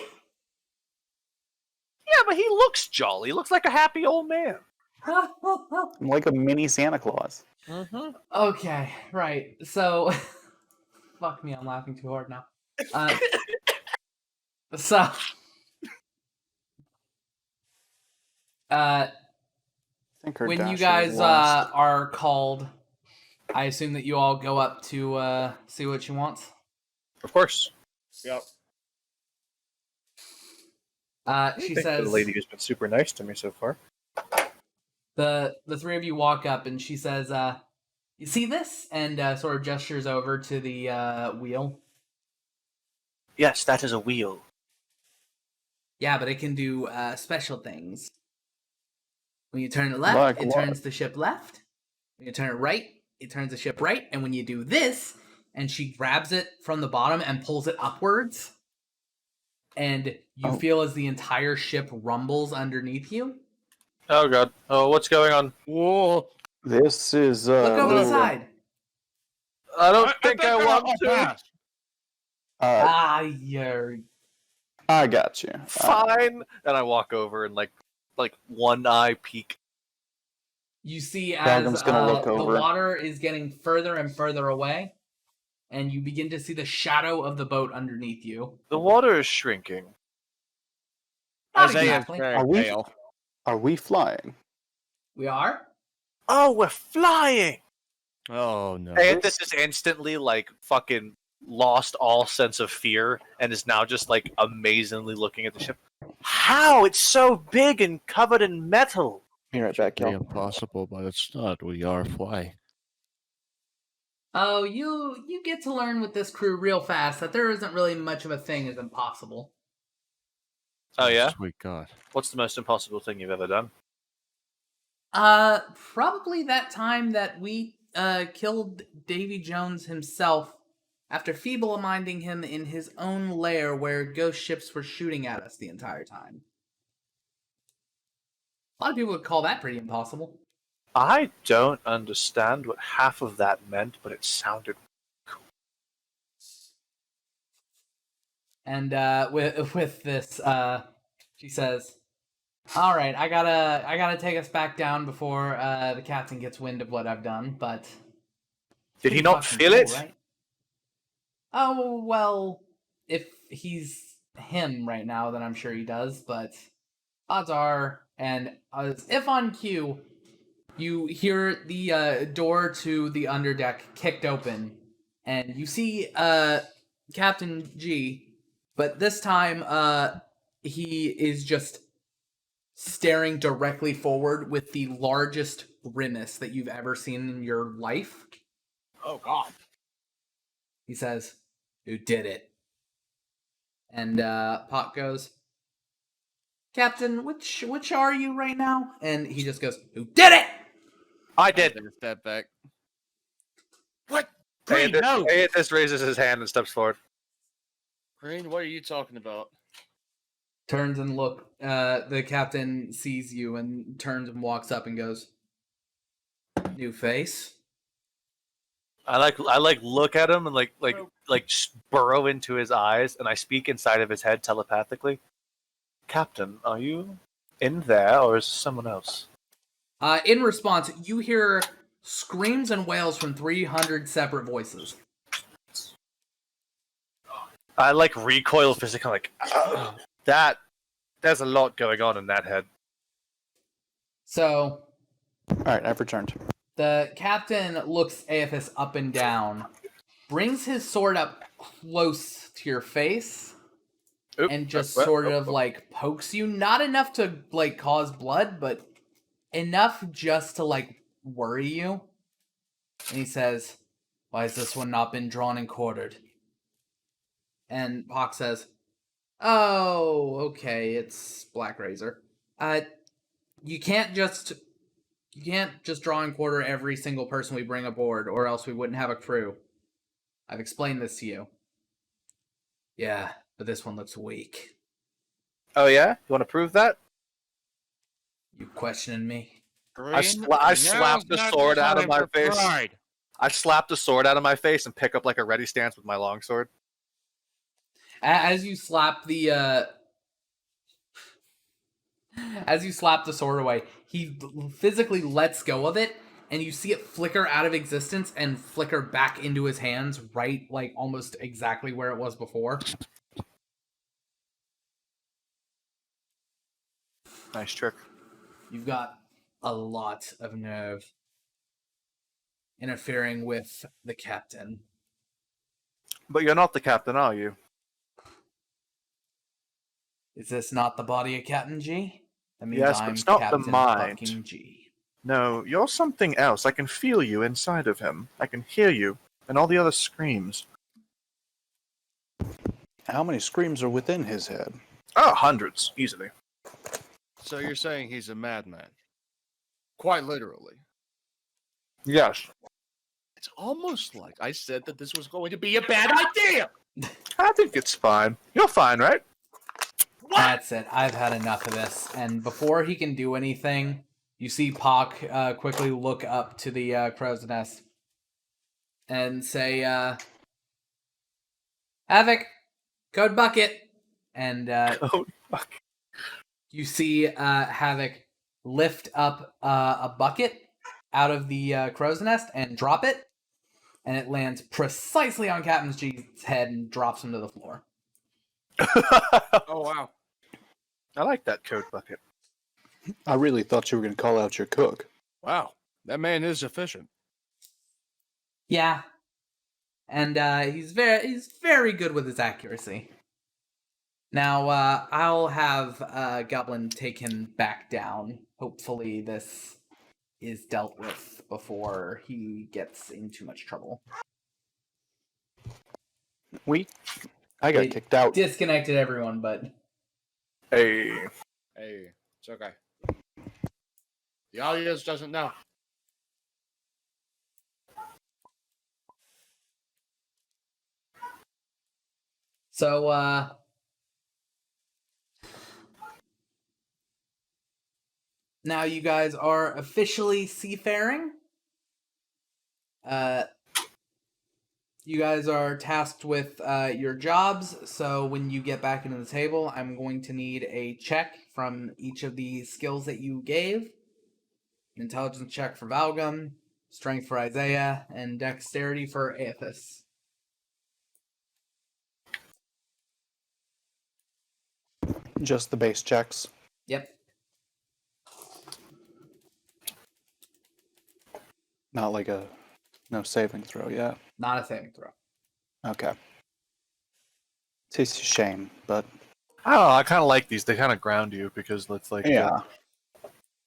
S3: Yeah, but he looks jolly. He looks like a happy old man.
S4: I'm like a mini Santa Claus.
S3: Mm-hmm.
S2: Okay, right. So, fuck me, I'm laughing too hard now. So,
S4: I think her
S2: when you
S4: dash
S2: guys
S4: is lost.
S2: are called, I assume that you all go up to see what she wants.
S3: Of course.
S5: Yep.
S2: She says
S3: the lady who's been super nice to me so far.
S2: the three of you walk up, and she says, "You see this?" And sort of gestures over to the wheel.
S3: Yes, that is a wheel.
S2: Yeah, but it can do special things. When you turn it left,
S4: Like
S2: it
S4: what?
S2: turns the ship left. When you turn it right, it turns the ship right. And when you do this, and she grabs it from the bottom and pulls it upwards, and you feel as the entire ship rumbles underneath you.
S3: Oh god. Oh, what's going on?
S5: Whoa.
S4: This is
S2: Look over the
S4: little-
S2: side.
S3: I don't think I want to.
S5: pass.
S2: You're...
S4: I got you.
S3: Fine. And I walk over and like one eye peek.
S2: You see as
S4: Falcon's gonna look
S2: the
S4: over.
S2: water is getting further and further away, and you begin to see the shadow of the boat underneath you.
S3: The water is shrinking.
S2: Not
S5: Isaiah's
S2: exactly.
S5: very
S4: Are we-
S5: pale.
S4: Are we flying?
S2: We are?
S3: Oh, we're flying!
S5: Oh no.
S3: And this is instantly like fucking lost all sense of fear and is now just like amazingly looking at the ship. How? It's so big and covered in metal.
S4: Be right back,
S5: Very
S4: y'all.
S5: impossible, but it's not. We are flying.
S2: Oh, you get to learn with this crew real fast that there isn't really much of a thing as impossible.
S3: Oh yeah?
S5: Sweet God.
S3: What's the most impossible thing you've ever done?
S2: Probably that time that we killed Davy Jones himself after feeble-minding him in his own lair where ghost ships were shooting at us the entire time. A lot of people would call that pretty impossible.
S3: I don't understand what half of that meant, but it sounded
S2: And with this, she says, "All right, I gotta take us back down before the captain gets wind of what I've done." But
S3: Did he
S2: pretty
S3: not
S2: fucking
S3: feel
S2: cool,
S3: it?
S2: right? Oh well, if he's him right now, then I'm sure he does. But odds are, and as if on cue, you hear the door to the underdeck kicked open, and you see Captain G. But this time, he is just staring directly forward with the largest grimace that you've ever seen in your life.
S5: Oh God.
S2: He says, "Who did it?" And Pot goes, "Captain, which are you right now?" And he just goes, "Who did it?"
S3: I did.
S5: Take a step back.
S3: What?
S5: Green, no!
S3: Aetus raises his hand and steps forward.
S5: Green, what are you talking about?
S2: Turns and look. The captain sees you and turns and walks up and goes, "New face."
S3: I look at him and like burrow into his eyes, and I speak inside of his head telepathically. Captain, are you in there, or is someone else?
S2: In response, you hear screams and wails from 300 separate voices.
S3: I like recoil physically, like that. There's a lot going on in that head.
S2: So
S4: All right, I've returned.
S2: the captain looks Aethys up and down, brings his sword up close to your face,
S3: Oop,
S2: and just
S3: that's wet.
S2: sort
S3: Oh,
S2: of like pokes you. Not enough to like cause blood, but enough just to like worry you. And he says, "Why has this one not been drawn and quartered?" And Hawk says, "Oh, okay, it's Black Razor. You can't just draw and quarter every single person we bring aboard, or else we wouldn't have a crew. I've explained this to you." "Yeah, but this one looks weak."
S3: Oh yeah, you want to prove that?
S2: "You questioning me?"
S3: I slapped the sword out of my face. I slapped the sword out of my face and pick up like a ready stance with my longsword.
S2: As you slap the sword away, he physically lets go of it, and you see it flicker out of existence and flicker back into his hands, right, like almost exactly where it was before.
S3: Nice trick.
S2: You've got a lot of nerve interfering with the captain.
S3: But you're not the captain, are you?
S2: Is this not the body of Captain G? That means
S3: Yes, but
S2: I'm
S3: it's not the
S2: Captain
S3: mind.
S2: fucking G.
S3: No, you're something else. I can feel you inside of him. I can hear you and all the other screams.
S4: How many screams are within his head?
S3: Oh, hundreds, easily.
S5: So you're saying he's a madman? Quite literally.
S3: Yes.
S5: It's almost like I said that this was going to be a bad idea.
S3: I think it's fine. You're fine, right?
S2: That's it. I've had enough of this. And before he can do anything, you see Pock quickly look up to the crow's nest and say, "Havoc, code bucket." And
S3: Oh, fuck.
S2: you see Havoc lift up a bucket out of the crow's nest and drop it. And it lands precisely on Captain G's head and drops him to the floor.
S5: Oh wow.
S3: I like that code bucket.
S4: I really thought you were going to call out your cook.
S5: Wow. That man is efficient.
S2: Yeah. And he's very good with his accuracy. Now, I'll have Goblin take him back down. Hopefully this is dealt with before he gets in too much trouble.
S4: I got
S2: It
S4: kicked out.
S2: Disconnected everyone, but
S3: Hey.
S5: Hey, it's okay. The audience doesn't know.
S2: so now you guys are officially seafaring. You guys are tasked with your jobs, so when you get back into the table, I'm going to need a check from each of the skills that you gave. An intelligence check for Valgum, strength for Isaiah, and dexterity for Aethys.
S4: Just the base checks.
S2: Yep.
S4: Not like no saving throw yet.
S2: Not a saving throw.
S4: Okay. It's a shame, but
S3: I don't know, I kind of like these. They kind of ground you because it's like
S4: yeah.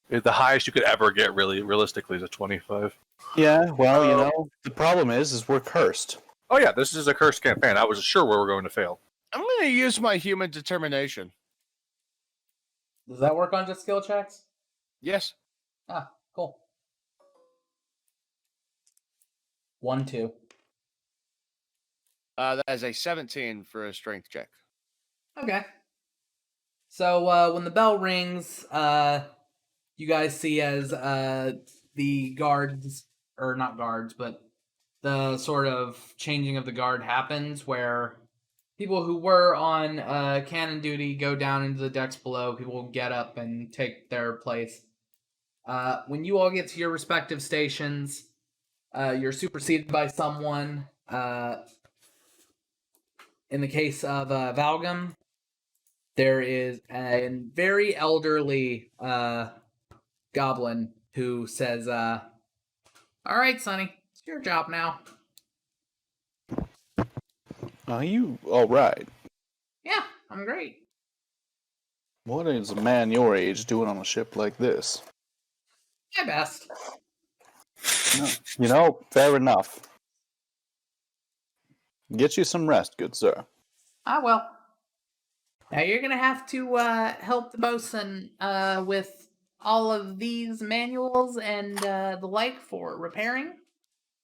S3: The highest you could ever get, really, realistically, is a 25.
S4: Yeah, well, the problem is we're cursed.
S3: Oh yeah, this is a cursed campaign. I was sure we were going to fail.
S5: I'm going to use my human determination.
S2: Does that work on just skill checks?
S5: Yes.
S2: Ah, cool. 1, 2.
S5: That is a 17 for a strength check.
S2: Okay. So when the bell rings, you guys see as the guards, or not guards, but the sort of changing of the guard happens, where people who were on cannon duty go down into the decks below. People get up and take their place. When you all get to your respective stations, you're superseded by someone. In the case of Valgum, there is a very elderly goblin who says, "All right, Sonny, it's your job now."
S4: Are you all right?
S2: Yeah, I'm great.
S4: What is a man your age doing on a ship like this?
S2: My best.
S4: You know, fair enough. Get you some rest, good sir.
S2: I will. Now you're gonna have to help the bosun with all of these manuals and the like for repairing.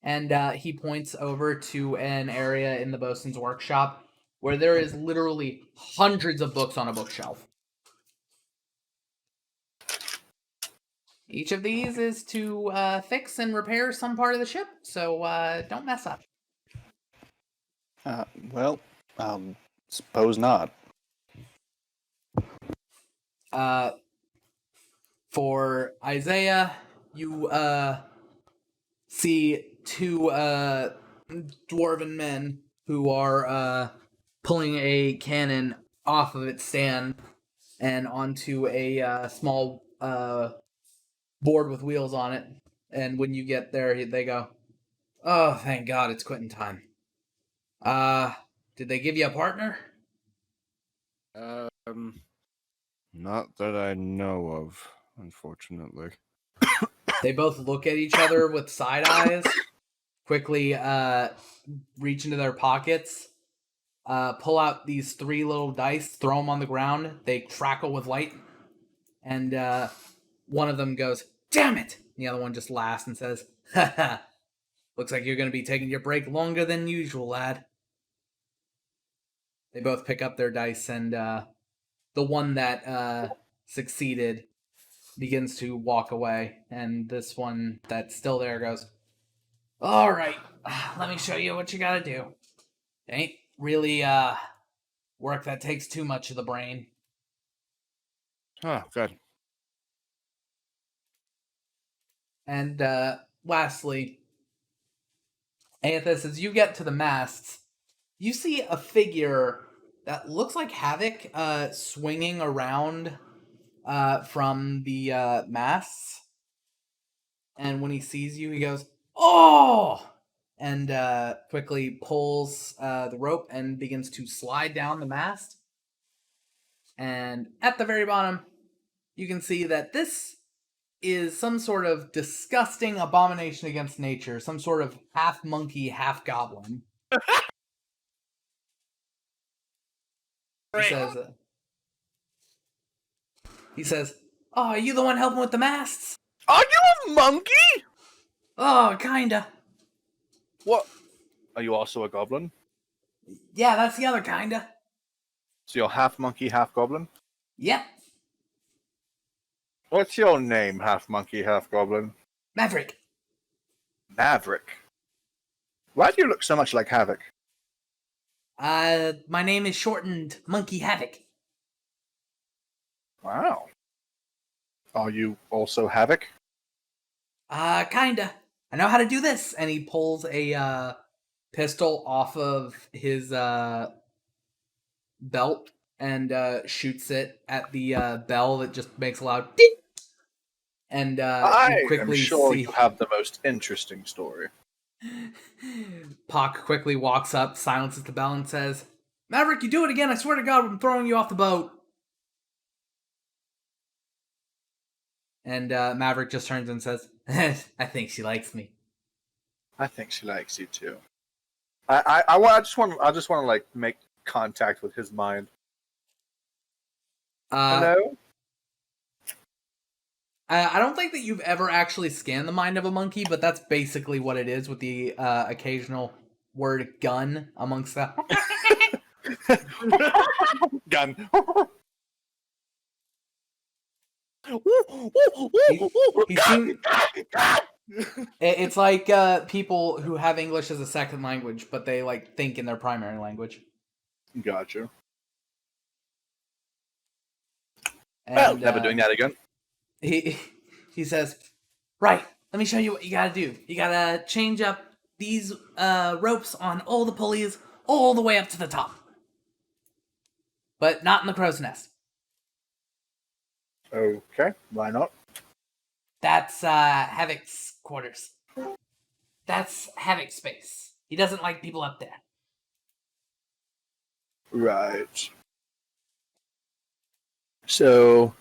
S2: And he points over to an area in the bosun's workshop where there is literally hundreds of books on a bookshelf. Each of these is to fix and repair some part of the ship, so don't mess up.
S4: Well, suppose not.
S2: For Isaiah, you see two dwarven men who are pulling a cannon off of its stand and onto a small board with wheels on it. And when you get there, they go, "Oh, thank God, it's quitting time." Did they give you a partner?
S5: Not that I know of, unfortunately.
S2: They both look at each other with side eyes, quickly reach into their pockets, pull out these 3 little dice, throw them on the ground. They crackle with light, and one of them goes, "Damn it!" And the other one just laughs and says, "Ha ha, looks like you're going to be taking your break longer than usual, lad." They both pick up their dice, and the one that succeeded begins to walk away, and this one that's still there goes, "All right, let me show you what you gotta do. It ain't really work that takes too much of the brain."
S5: Oh, good.
S2: And lastly, Anthus, as you get to the masts, you see a figure that looks like Havoc swinging around from the masts. And when he sees you, he goes, "Oh!" and quickly pulls the rope and begins to slide down the mast. And at the very bottom, you can see that this is some sort of disgusting abomination against nature, some sort of half monkey, half goblin. He says, "Oh, are you the one helping with the masts?"
S3: Are you a monkey?
S2: "Oh, kinda.
S3: What? Are you also a goblin?
S2: Yeah, that's the other kinda."
S3: So you're half monkey, half goblin?
S2: "Yep,
S3: What's your name, half monkey, half goblin?
S2: Maverick."
S3: Maverick. Why do you look so much like Havoc?
S2: My name is shortened Monkey Havoc."
S3: Wow. Are you also Havoc?
S2: Kinda. I know how to do this." And he pulls a pistol off of his belt and shoots it at the bell that just makes a loud ding. And
S3: I
S2: you
S3: am
S2: quickly
S3: sure
S2: see
S3: you have the most interesting story.
S2: Pock quickly walks up, silences the bell, and says, "Maverick, you do it again. I swear to God, I'm throwing you off the boat." And Maverick just turns and says, "I think she likes me."
S3: I think she likes you too. I just want to like make contact with his mind. Hello?
S2: I don't think that you've ever actually scanned the mind of a monkey, but that's basically what it is, with the occasional word "gun" amongst them.
S3: Gun.
S2: He seems, it's like people who have English as a second language, but they like think in their primary language.
S3: Gotcha.
S2: And,
S3: Well, never doing that again.
S2: He says, "Right, let me show you what you gotta do. You gotta change up these ropes on all the pulleys all the way up to the top. But not in the crow's nest.
S6: Okay, why not?
S2: That's Havoc's quarters. That's Havoc's space. He doesn't like people up there.
S6: Right. So,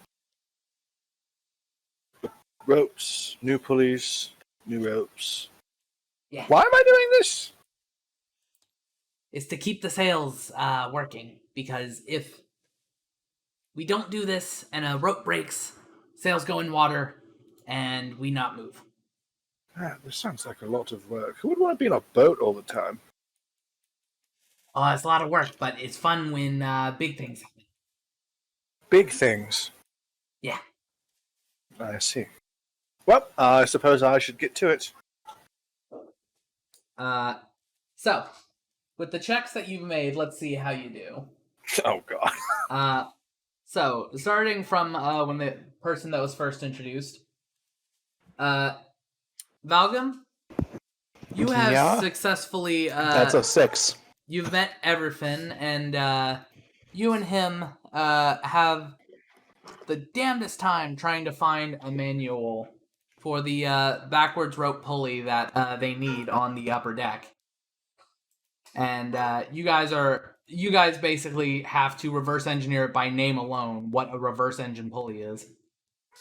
S6: ropes, new pulleys, new ropes.
S2: Yeah.
S6: Why am I doing this?
S2: Is to keep the sails working, because if we don't do this and a rope breaks, sails go in water, and we not move.
S6: Ah, this sounds like a lot of work. Who would want to be on a boat all the time?
S2: Oh, it's a lot of work, but it's fun when big things happen.
S6: Big things.
S2: Yeah.
S6: I see. Well, I suppose I should get to it.
S2: So, with the checks that you've made, let's see how you do.
S6: Oh, God.
S2: So, starting from when the person that was first introduced, Valgum, you have
S4: Yeah?
S2: successfully
S4: That's a 6.
S2: you've met Everfin, and you and him have the damnedest time trying to find a manual for the backwards rope pulley that they need on the upper deck. And you guys basically have to reverse engineer it by name alone what a reverse engine pulley is.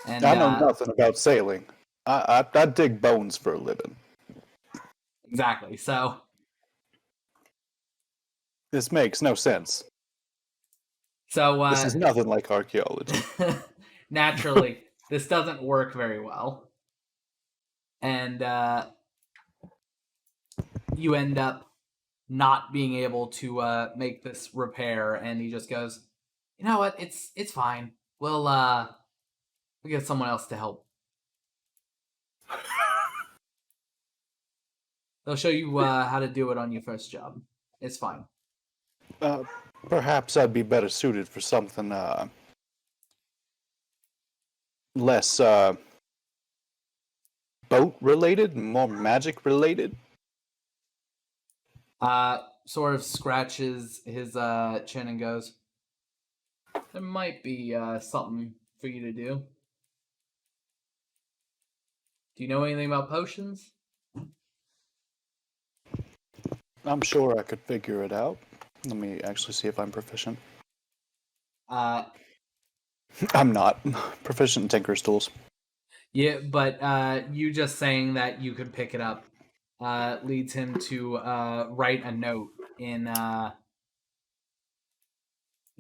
S2: And
S4: I know nothing about sailing. I dig bones for a living.
S2: exactly. So
S4: This makes no sense. This is nothing like archaeology.
S2: naturally, this doesn't work very well. And you end up not being able to make this repair, and he just goes, "You know what? It's fine. We'll get someone else to help. They'll show you how to do it on your first job. It's fine."
S4: Perhaps I'd be better suited for something less boat related, more magic related.
S2: Sort of scratches his chin and goes, "There might be something for you to do. Do you know anything about potions?"
S4: I'm sure I could figure it out. Let me actually see if I'm proficient. I'm not proficient in Tinker's tools.
S2: Yeah, but you just saying that you could pick it up leads him to write a note in.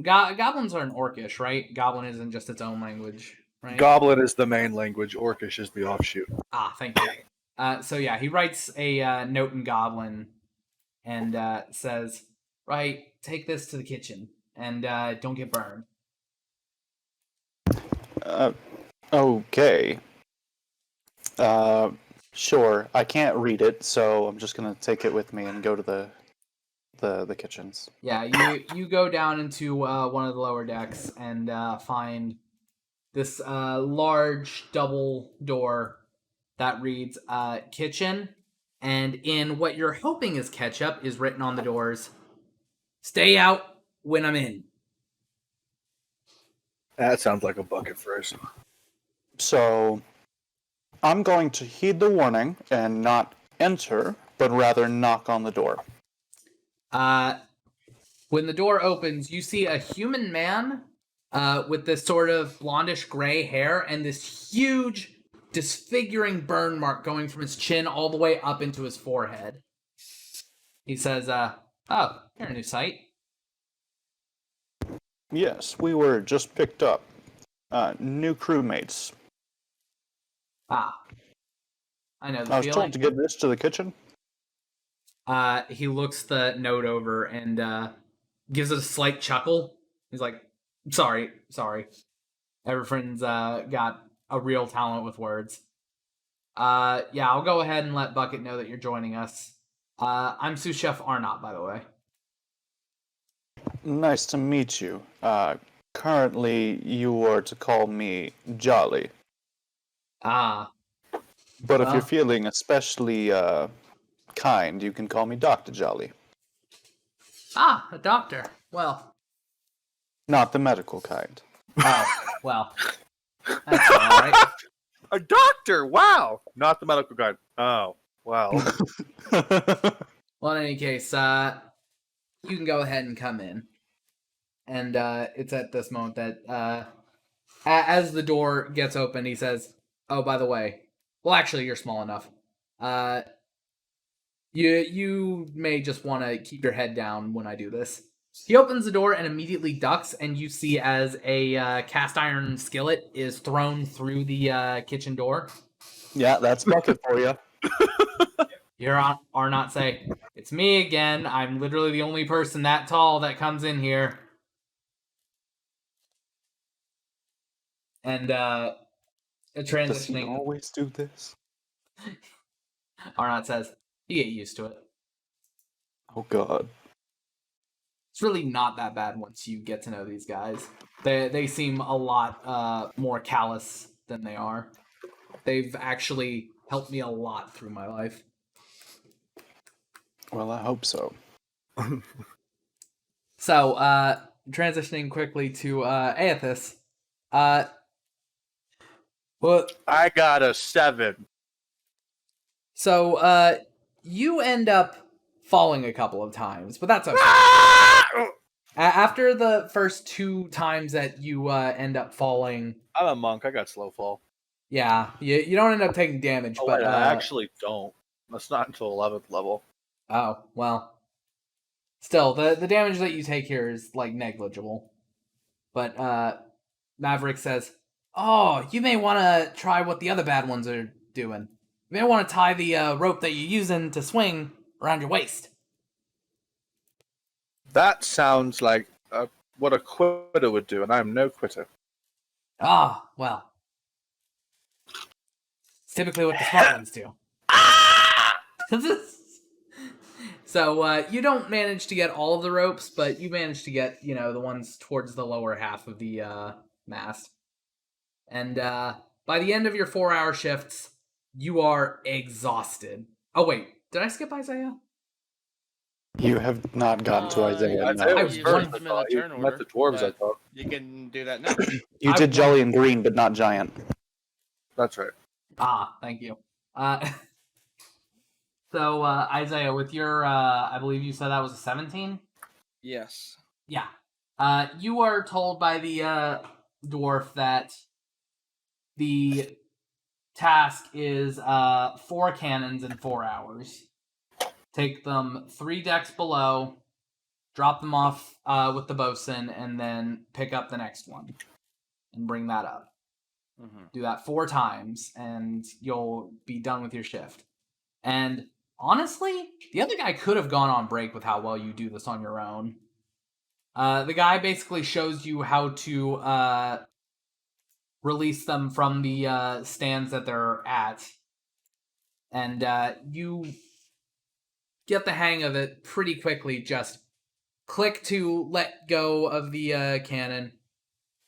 S2: Goblins are in Orcish, right? Goblin isn't just its own language, right?
S6: Goblin is the main language. Orcish is the offshoot.
S2: Thank you. So yeah, he writes a note in Goblin and says, "Right, take this to the kitchen and don't get burned."
S4: Okay. Sure. I can't read it, so I'm just gonna take it with me and go to the kitchens.
S2: Yeah, you go down into one of the lower decks and find this large double door that reads kitchen, and in what you're hoping is ketchup is written on the doors, "Stay out when I'm in."
S6: That sounds like a bucket phrase.
S4: So I'm going to heed the warning and not enter, but rather knock on the door.
S2: When the door opens, you see a human man with this sort of blondish gray hair and this huge disfiguring burn mark going from his chin all the way up into his forehead. He says, "Oh, you're a new sight."
S4: Yes, we were just picked up. New crewmates.
S2: I know the
S4: I was
S2: feeling.
S4: told to get this to the kitchen.
S2: He looks the note over and gives it a slight chuckle. He's like, sorry. Everfriend's got a real talent with words. Yeah, I'll go ahead and let Bucket know that you're joining us. I'm sous chef Arnott, by the way.
S4: Nice to meet you. Currently, you are to call me Jolly. But if you're
S2: Well.
S4: feeling especially kind, you can call me Dr. Jolly.
S2: Ah, a doctor. Well,
S4: Not the medical kind.
S2: oh, well. That's all right.
S6: A doctor! Wow! Not the medical guy. Oh, wow.
S2: Well, in any case, you can go ahead and come in. And it's at this moment that, as the door gets open, he says, "Oh, by the way, well, actually, you're small enough. You may just want to keep your head down when I do this." He opens the door and immediately ducks, and you see as a cast iron skillet is thrown through the kitchen door.
S4: Yeah, that's bucket for you.
S2: You're on Arnott say, "It's me again. I'm literally the only person that tall that comes in here." And
S4: Does he
S2: transitioning,
S4: always do this?
S2: Arnott says, "You get used to it.
S4: Oh God.
S2: It's really not that bad once you get to know these guys. They seem a lot more callous than they are. They've actually helped me a lot through my life."
S4: Well, I hope so.
S2: So, transitioning quickly to Aethys. Well,
S6: I got a 7.
S2: so you end up falling a couple of times, but that's okay. After the first 2 times that you end up falling,
S6: I'm a monk. I got slow fall.
S2: yeah, you don't end up taking damage,
S6: Oh,
S2: but
S6: wait, I actually don't. That's not until 11th level.
S2: oh, well. Still, the damage that you take here is, like, negligible. But, Maverick says, "Oh, you may want to try what the other bad ones are doing. You may want to tie the rope that you're using to swing around your waist."
S6: That sounds like what a quitter would do, and I'm no quitter.
S2: Ah, well. It's typically what the smart ones do. So, you don't manage to get all of the ropes, but you manage to get, the ones towards the lower half of the mast. And by the end of your 4-hour shifts, you are exhausted. Oh, wait. Did I skip Isaiah?
S4: You have not gotten to Isaiah.
S6: I'd
S4: No.
S6: say it
S2: I
S6: was
S2: used
S6: first.
S2: him
S6: I
S5: in the
S6: thought.
S5: turn
S6: You met
S5: order,
S6: the dwarves, I
S5: but-
S6: thought.
S5: You can do that now.
S4: You
S2: I
S4: did Jolly and Green, but not Giant.
S6: That's right.
S2: Ah, thank you. So, Isaiah, with your, I believe you said that was a 17?
S5: Yes.
S2: Yeah. You are told by the dwarf that the task is 4 cannons in 4 hours. Take them 3 decks below, drop them off with the bosun, and then pick up the next one and bring that up.
S5: Mm-hmm.
S2: Do that 4 times, and you'll be done with your shift. And honestly, the other guy could have gone on break with how well you do this on your own. The guy basically shows you how to release them from the stands that they're at. And you get the hang of it pretty quickly. Just click to let go of the cannon,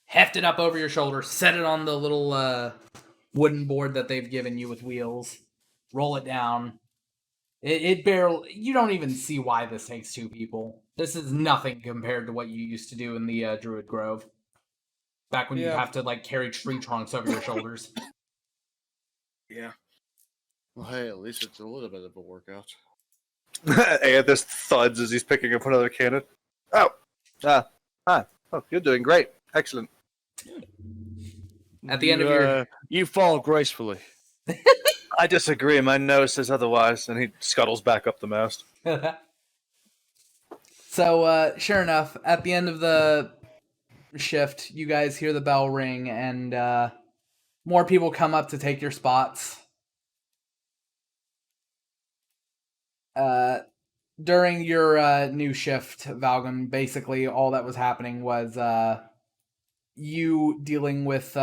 S2: heft it up over your shoulder, set it on the little wooden board that they've given you with wheels, roll it down. It barely... You don't even see why this takes 2 people. This is nothing compared to what you used to do in the Druid Grove. Back when you'd
S5: Yeah.
S2: have to, like, carry tree trunks over your shoulders.
S5: Yeah. Well, hey, at least it's a little bit of a workout.
S6: And this thuds as he's picking up another cannon. Oh. Oh, you're doing great. Excellent.
S2: At the end of your...
S5: You fall gracefully.
S6: I disagree. My nose says otherwise. And he scuttles back up the mast.
S2: So, sure enough, at the end of the shift, you guys hear the bell ring, and more people come up to take your spots. During your new shift, Valgum, basically all that was happening was you dealing with...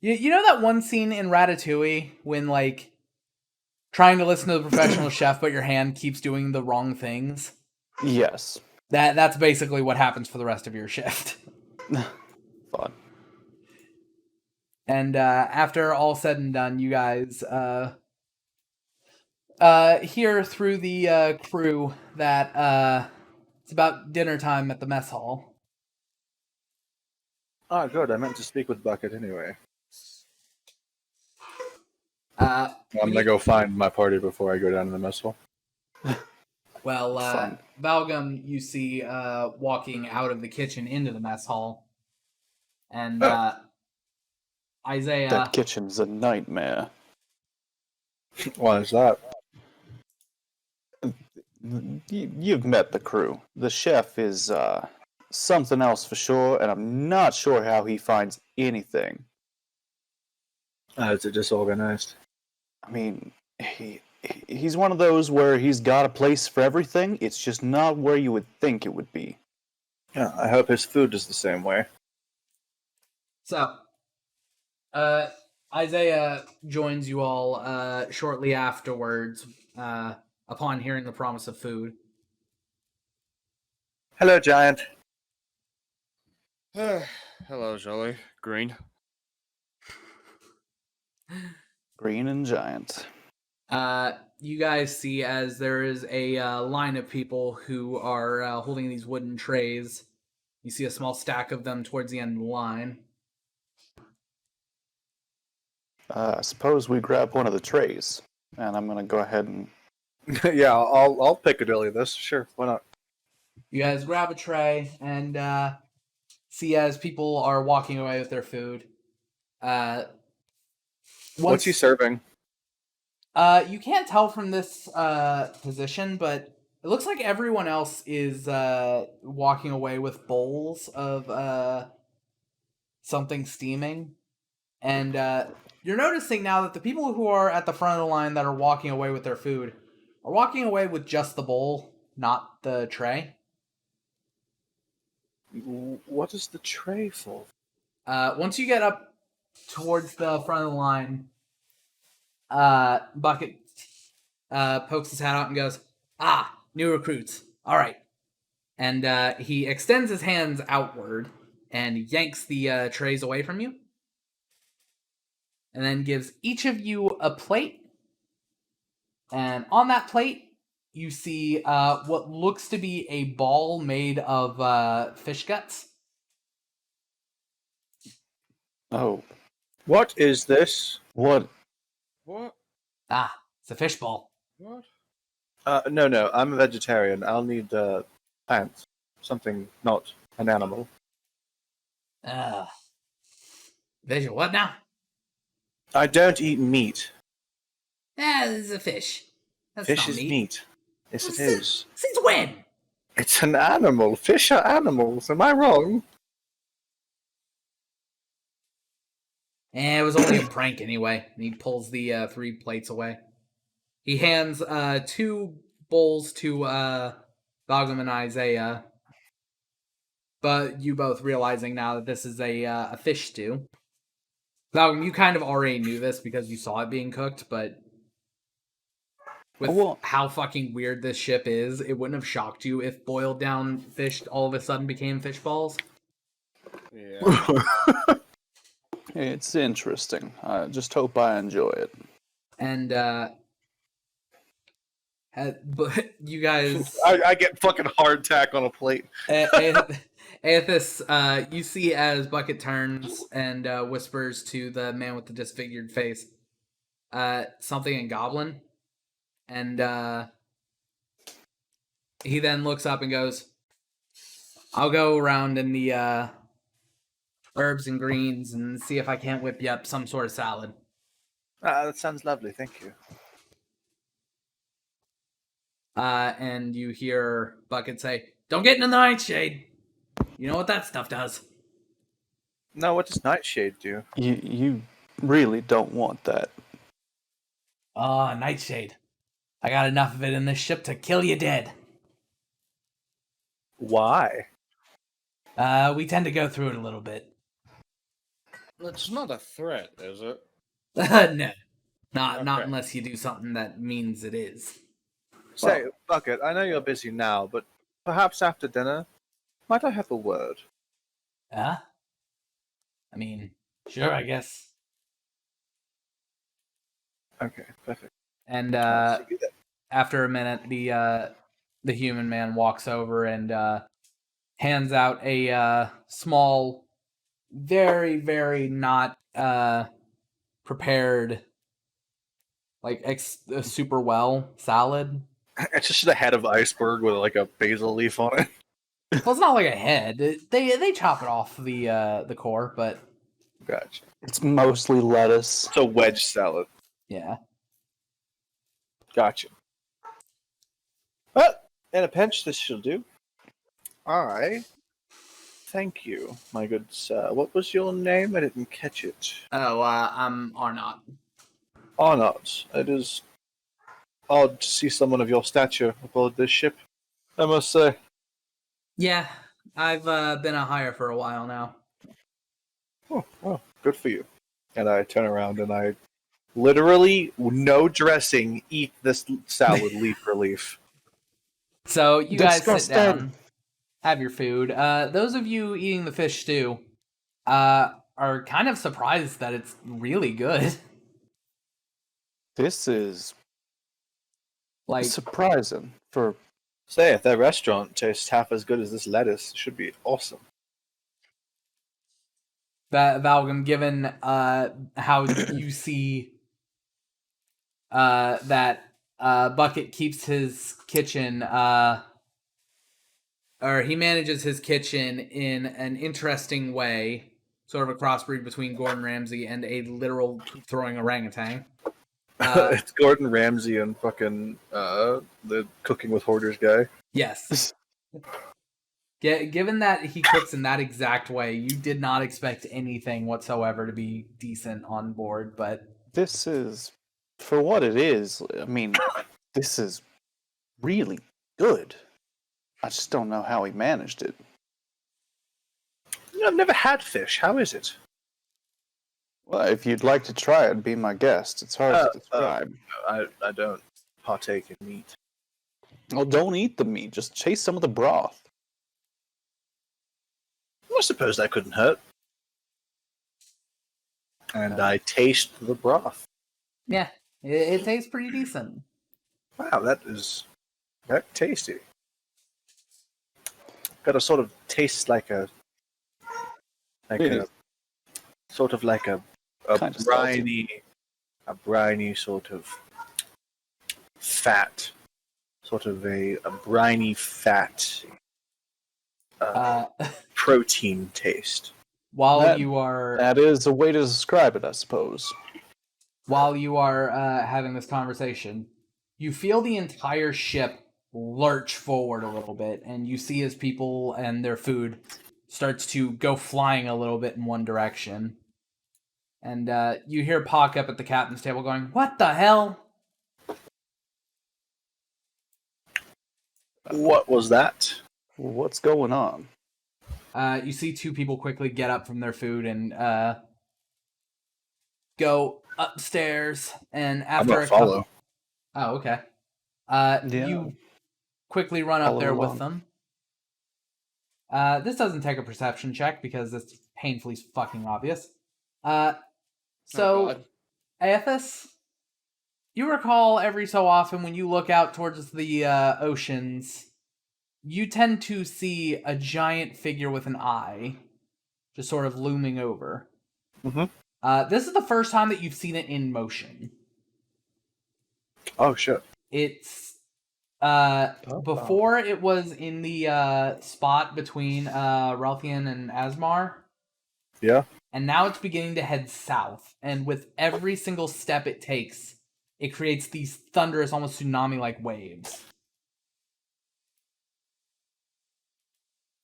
S2: You know that one scene in Ratatouille when, like, trying to listen to the professional chef, but your hand keeps doing the wrong things?
S4: Yes.
S2: That's basically what happens for the rest of your shift.
S4: Fun.
S2: And after all said and done, you guys hear through the crew that it's about dinner time at the mess hall.
S6: Ah, good. I meant to speak with Bucket anyway. I'm gonna go find my party before I go down to the mess hall.
S2: Well,
S4: Fun.
S2: Valgum, you see walking out of the kitchen into the mess hall. And Isaiah...
S4: That kitchen's a nightmare.
S6: Why is that?
S4: You've met the crew. The chef is something else for sure, and I'm not sure how he finds anything.
S6: Is it disorganized?
S4: I mean, he's one of those where he's got a place for everything. It's just not where you would think it would be.
S6: Yeah, I hope his food is the same way.
S2: So, Isaiah joins you all shortly afterwards upon hearing the promise of food.
S6: Hello, Giant.
S5: Hello, Jolie. Green.
S4: Green and giant.
S2: You guys see as there is a line of people who are holding these wooden trays. You see a small stack of them towards the end of the line.
S4: I suppose we grab one of the trays, and I'm gonna go ahead and.
S6: Yeah, I'll Piccadilly this. Sure, why not?
S2: You guys grab a tray and see as people are walking away with their food.
S6: What's he serving?
S2: You can't tell from this position, but it looks like everyone else is walking away with bowls of something steaming. And you're noticing now that the people who are at the front of the line that are walking away with their food are walking away with just the bowl, not the tray.
S6: What is the tray for?
S2: Once you get up towards the front of the line, Bucket pokes his hat out and goes, "Ah, new recruits. All right." And he extends his hands outward and yanks the trays away from you. And then gives each of you a plate. And on that plate, you see what looks to be a ball made of fish guts.
S4: Oh,
S6: What is this?
S4: what?
S5: What?
S2: Ah, it's a fish ball.
S5: What?
S6: No, I'm a vegetarian. I'll need pants. Something not an animal.
S2: Visual, what now?
S6: I don't eat meat.
S2: Ah, this is a fish. That's
S6: Fish
S2: not
S6: is meat. Yes, it
S2: Since-
S6: is.
S2: Since when?
S6: It's an animal. Fish are animals. Am I wrong?
S2: It was only a prank anyway. And he pulls the 3 plates away. He hands 2 bowls to Bogum and Isaiah. But you both realizing now that this is a fish stew. Bogum, you kind of already knew this because you saw it being cooked, but with how fucking weird this ship is, it wouldn't have shocked you if boiled down fish all of a sudden became fish balls.
S5: Yeah.
S4: It's interesting. I just hope I enjoy it.
S2: And but you guys,
S6: I get fucking hardtack on a plate.
S2: Aethys, you see as Bucket turns and whispers to the man with the disfigured face, something in Goblin, and he then looks up and goes, "I'll go around in the herbs and greens and see if I can't whip you up some sort of salad."
S6: That sounds lovely. Thank you.
S2: And you hear Bucket say, "Don't get in the nightshade. You know what that stuff does."
S6: No, what does Nightshade do?
S4: You really don't want that.
S2: Oh, nightshade. I got enough of it in this ship to kill you dead.
S6: Why?
S2: We tend to go through it a little bit.
S5: It's not a threat, is it?
S2: No. Not
S5: Okay.
S2: unless you do something that means it is.
S6: Say, Bucket, I know you're busy now, but perhaps after dinner, might I have a word?
S2: Huh? I mean, sure, I guess.
S6: Okay, perfect.
S2: And
S6: I'll see you then.
S2: after a minute, the human man walks over and hands out a small, very, very not prepared, like super well salad.
S6: It's just a head of iceberg with like a basil leaf on it.
S2: Well, it's not like a head. They chop it off the core, but
S6: Gotcha.
S4: It's mostly lettuce.
S6: It's a wedge salad.
S2: yeah.
S6: Gotcha. Well, in a pinch, this shall do. Thank you, my good sir. What was your name? I didn't catch it.
S2: Oh, I'm Arnott.
S6: Arnott. It is odd to see someone of your stature aboard this ship, I must say.
S2: Yeah, I've been a hire for a while now.
S6: Oh, good for you. And I turn around and I literally, no dressing, eat this salad leaf for leaf.
S2: So you guys sit
S4: Disgusting.
S2: down, have your food. Those of you eating the fish stew are kind of surprised that it's really good.
S4: This is
S2: Like,
S4: surprising for
S6: Say, if that restaurant tastes half as good as this lettuce, it should be awesome.
S2: that Valgum, given how you see that Bucket keeps his kitchen, or he manages his kitchen in an interesting way, sort of a crossbreed between Gordon Ramsay and a literal throwing orangutan.
S6: It's Gordon Ramsay and fucking the Cooking with Hoarders guy.
S2: Yes. Given that he cooks in that exact way, you did not expect anything whatsoever to be decent on board, but
S4: this is for what it is. I mean, this is really good. I just don't know how he managed it.
S6: I've never had fish. How is it?
S4: Well, if you'd like to try it, be my guest. It's hard to describe.
S6: I don't partake in meat.
S4: Well, don't eat the meat. Just chase some of the broth.
S6: I suppose that couldn't hurt. And I taste the broth.
S2: yeah, it tastes pretty decent.
S6: Wow, that is very tasty. Got a sort of taste like a
S4: Really?
S6: sort of like a
S4: Kinda
S6: briny sort of fat, sort of a briny fat protein taste.
S2: While
S4: That-
S2: you are
S4: That is a way to describe it, I suppose.
S2: having this conversation, you feel the entire ship lurch forward a little bit, and you see as people and their food starts to go flying a little bit in one direction. And you hear Pock up at the captain's table going, "What the hell?"
S6: What was that?
S4: What's going on?
S2: You see two people quickly get up from their food and go upstairs. And after
S6: gonna follow.
S2: Oh, okay.
S4: Yeah.
S2: You quickly run up
S4: Follow
S2: there with
S4: along.
S2: them. This doesn't take a perception check because it's painfully fucking obvious. So,
S5: God.
S2: Aethys, you recall every so often when you look out towards the oceans, you tend to see a giant figure with an eye just sort of looming over.
S6: Mm-hmm.
S2: This is the first time that you've seen it in motion.
S6: Oh shit!
S2: It's before it was in the spot between Ralthian and Asmar.
S6: Yeah.
S2: And now it's beginning to head south. And with every single step it takes, it creates these thunderous, almost tsunami-like waves.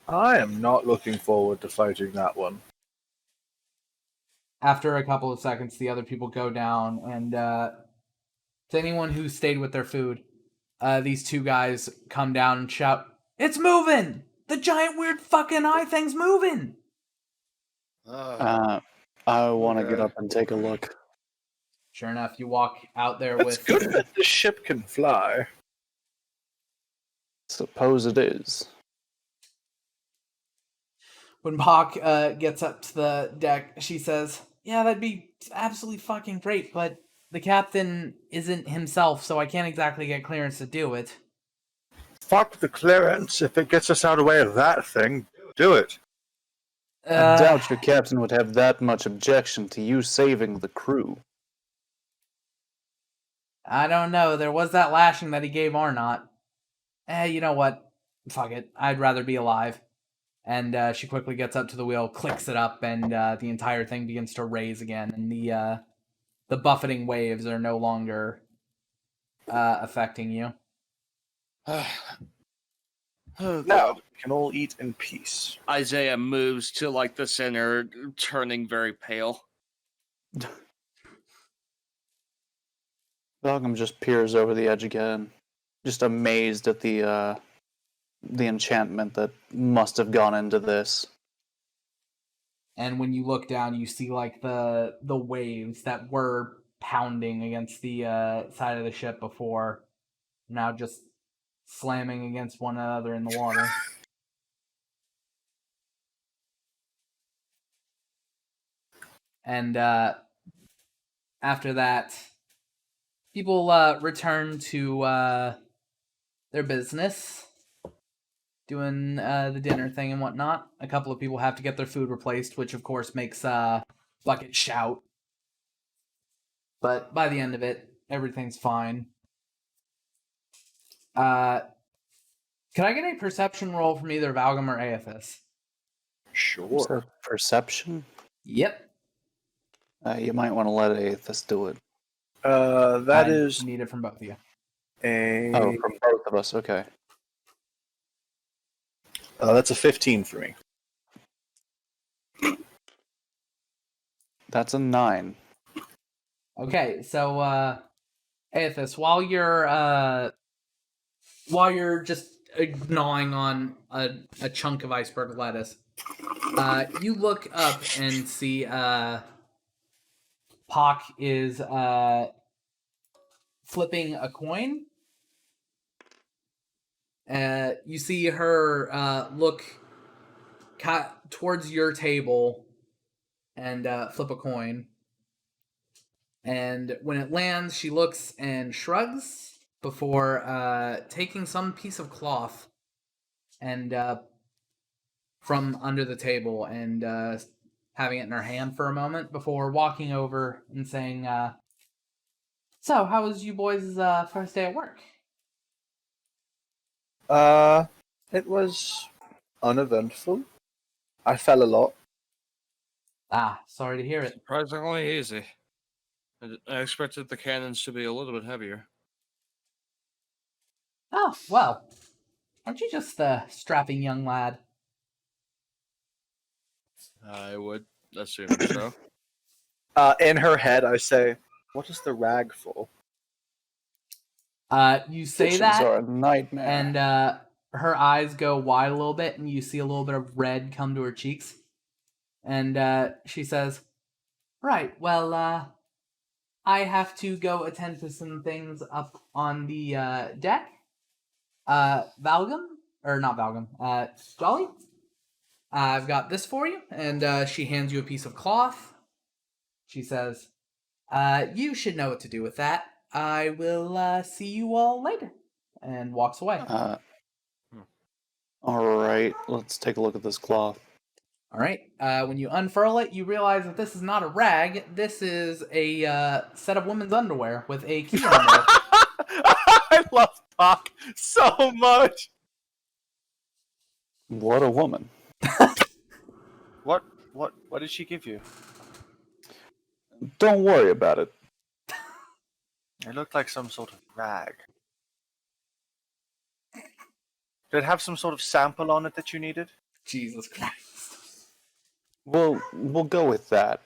S6: I am not looking forward to fighting that one.
S2: After a couple of seconds, the other people go down, and to anyone who stayed with their food, these two guys come down and shout, "It's moving! The giant weird fucking eye thing's moving!"
S4: I want to get
S6: Okay.
S4: up and take a look.
S2: Sure enough, you walk out there
S6: It's
S2: with...
S6: good that the ship can fly.
S4: Suppose it is.
S2: When Bach gets up to the deck, she says, "Yeah, that'd be absolutely fucking great, but the captain isn't himself, so I can't exactly get clearance to do it.
S6: Fuck the clearance. If it gets us out of the way of that thing, do it.
S4: I doubt your captain would have that much objection to you saving the crew.
S2: I don't know. There was that lashing that he gave Arnott. You know what? Fuck it. I'd rather be alive. And she quickly gets up to the wheel, clicks it up, and the entire thing begins to raise again. And the buffeting waves are no longer affecting you.
S5: Oh,
S6: Now we can all eat in peace.
S5: Isaiah moves to like the center, turning very pale.
S4: Malcolm just peers over the edge again, just amazed at the enchantment that must have gone into this.
S2: And when you look down, you see like the waves that were pounding against the side of the ship before, now just slamming against one another in the water. And after that, people return to their business, doing the dinner thing and whatnot. A couple of people have to get their food replaced, which of course makes Bucket shout. But by the end of it, everything's fine. Can I get a perception roll from either Valgum or Aethys?
S6: Sure.
S4: Perception?
S2: Yep.
S4: You might want to let Aethys do it.
S6: That
S2: I
S6: is
S2: need it from both of you.
S4: Oh, from both of us, okay.
S6: That's a 15 for me.
S4: That's a 9.
S2: Okay, so Aethys, while you're just gnawing on a chunk of iceberg lettuce, you look up and see Pock is flipping a coin. You see her look towards your table and flip a coin. And when it lands, she looks and shrugs before taking some piece of cloth and from under the table and having it in her hand for a moment before walking over and saying, "So, how was you boys' first day at work?"
S6: It was uneventful. I fell a lot.
S2: Ah, sorry to hear it.
S5: Surprisingly easy. I expected the cannons to be a little bit heavier.
S2: Oh, well. Aren't you just a strapping young lad?
S5: I would assume so.
S6: In her head, I say, "What is the rag for?"
S2: You say
S4: Kitchens
S2: that,
S4: are a nightmare.
S2: and her eyes go wide a little bit, and you see a little bit of red come to her cheeks. And she says, "Right, well, I have to go attend to some things up on the deck. Valgum? Or not Valgum, Jolly? I've got this for you." And she hands you a piece of cloth. She says, "You should know what to do with that. I will see you all later." And walks away.
S4: Alright, let's take a look at this cloth.
S2: All right. When you unfurl it, you realize that this is not a rag. This is a set of women's underwear with a key on it.
S3: I love Pock so much.
S4: What a woman.
S3: What did she give you?
S4: Don't worry about it.
S3: It looked like some sort of rag. Did it have some sort of sample on it that you needed?
S2: Jesus Christ.
S4: We'll go with that.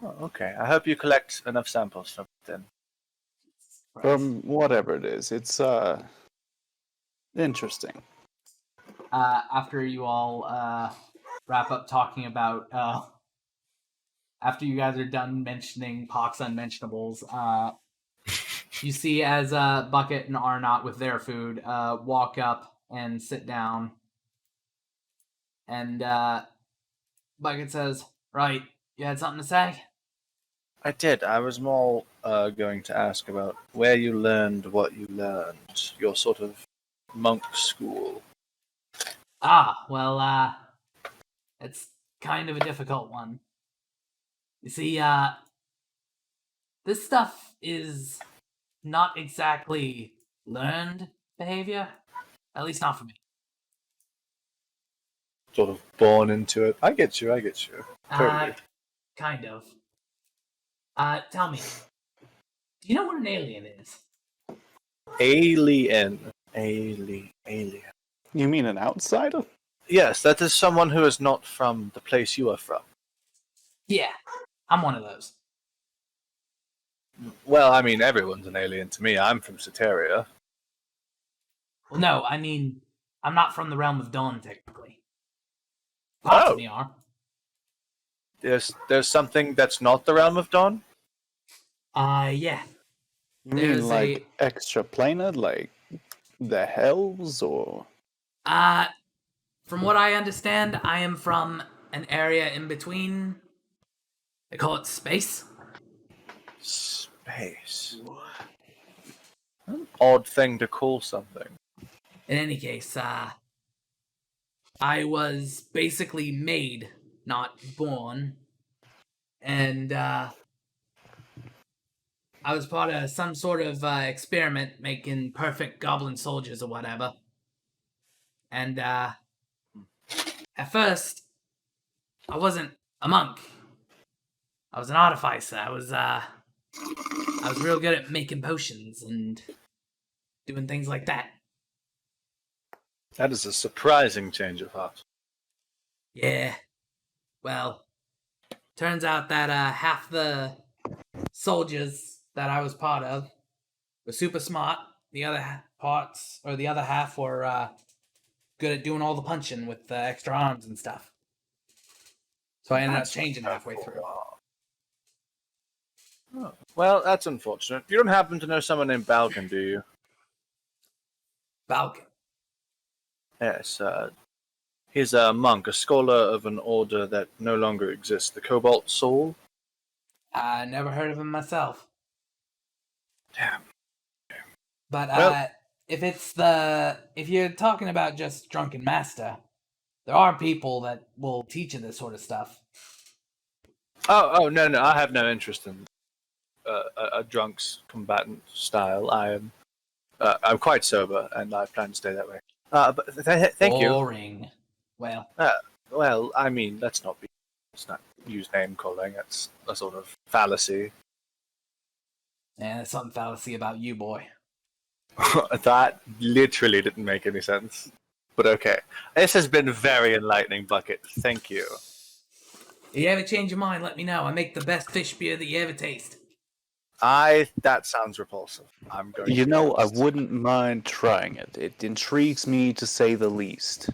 S6: Oh, okay. I hope you collect enough samples from it then.
S4: From whatever it is, it's interesting.
S2: After you all wrap up talking about, after you guys are done mentioning Pock's unmentionables, you see as Bucket and Arnott with their food walk up and sit down. And Bucket says, "Right, you had something to say?"
S6: I did. I was more going to ask about where you learned what you learned. Your sort of monk school.
S2: Well, it's kind of a difficult one. You see, this stuff is not exactly learned behavior. At least not for me.
S6: Sort of born into it. I get you. Totally.
S2: Kind of. Tell me, do you know what an alien is?
S6: Alien.
S4: You mean an outsider?
S6: Yes, that is someone who is not from the place you are from.
S2: Yeah, I'm one of those.
S6: Well, I mean, everyone's an alien to me. I'm from Soteria.
S2: Well, no, I mean, I'm not from the realm of Dawn, technically. Lots of me are.
S6: There's something that's not the realm of Dawn?
S2: Yeah.
S4: You
S2: There's
S4: mean like extra planet, like the hells, or?
S2: From what I understand, I am from an area in between. They call it space.
S6: Space. An odd thing to call something.
S2: In any case, I was basically made, not born. And, I was part of some sort of experiment making perfect goblin soldiers or whatever. And, at first, I wasn't a monk. I was an artificer. I was real good at making potions and doing things like that.
S6: That is a surprising change of heart.
S2: Yeah. Well, turns out that half the soldiers that I was part of were super smart. The other the other half were good at doing all the punching with extra arms and stuff. So I ended up changing halfway through.
S6: Oh. Well, that's unfortunate. You don't happen to know someone named Balkan, do you?
S2: Balkan.
S6: Yes, he's a monk, a scholar of an order that no longer exists, the Cobalt Soul.
S2: I never heard of him myself.
S6: Damn.
S2: But
S6: Well-
S2: if you're talking about just drunken master, there are people that will teach you this sort of stuff.
S6: Oh, no, I have no interest in a drunk's combatant style. I'm quite sober, and I plan to stay that way. But thank you.
S2: Boring. Well,
S6: Well, I mean, let's not use name calling. It's a sort of fallacy.
S2: yeah, there's something fallacy about you, boy.
S6: That literally didn't make any sense. But okay. This has been very enlightening, Bucket. Thank you.
S2: If you ever change your mind, let me know. I make the best fish beer that you ever taste.
S6: That sounds repulsive. I'm going
S4: You
S6: to be
S4: know, I
S6: honest.
S4: wouldn't mind trying it. It intrigues me to say the least.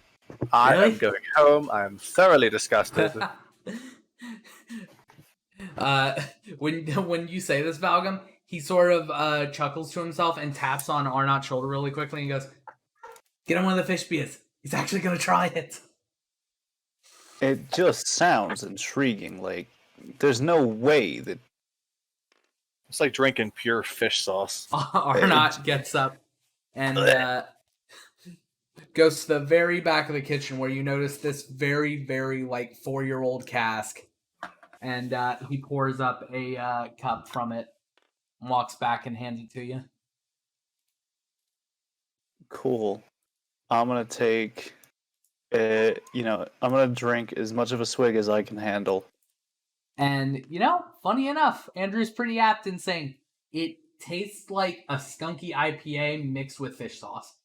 S6: I
S2: Really?
S6: am going home. I am thoroughly disgusted.
S2: When you say this, Valgum, he sort of chuckles to himself and taps on Arnott's shoulder really quickly and goes, "Get him one of the fish beers. He's actually gonna try it."
S4: It just sounds intriguing. Like, there's no way that.
S6: It's like drinking pure fish sauce.
S2: Arnott gets up and goes to the very back of the kitchen where you notice this very, very, like, 4-year-old cask. And he pours up a cup from it and walks back and hands it to you.
S4: Cool. I'm gonna take. I'm gonna drink as much of a swig as I can handle.
S2: And, funny enough, Andrew's pretty apt in saying it tastes like a skunky IPA mixed with fish sauce.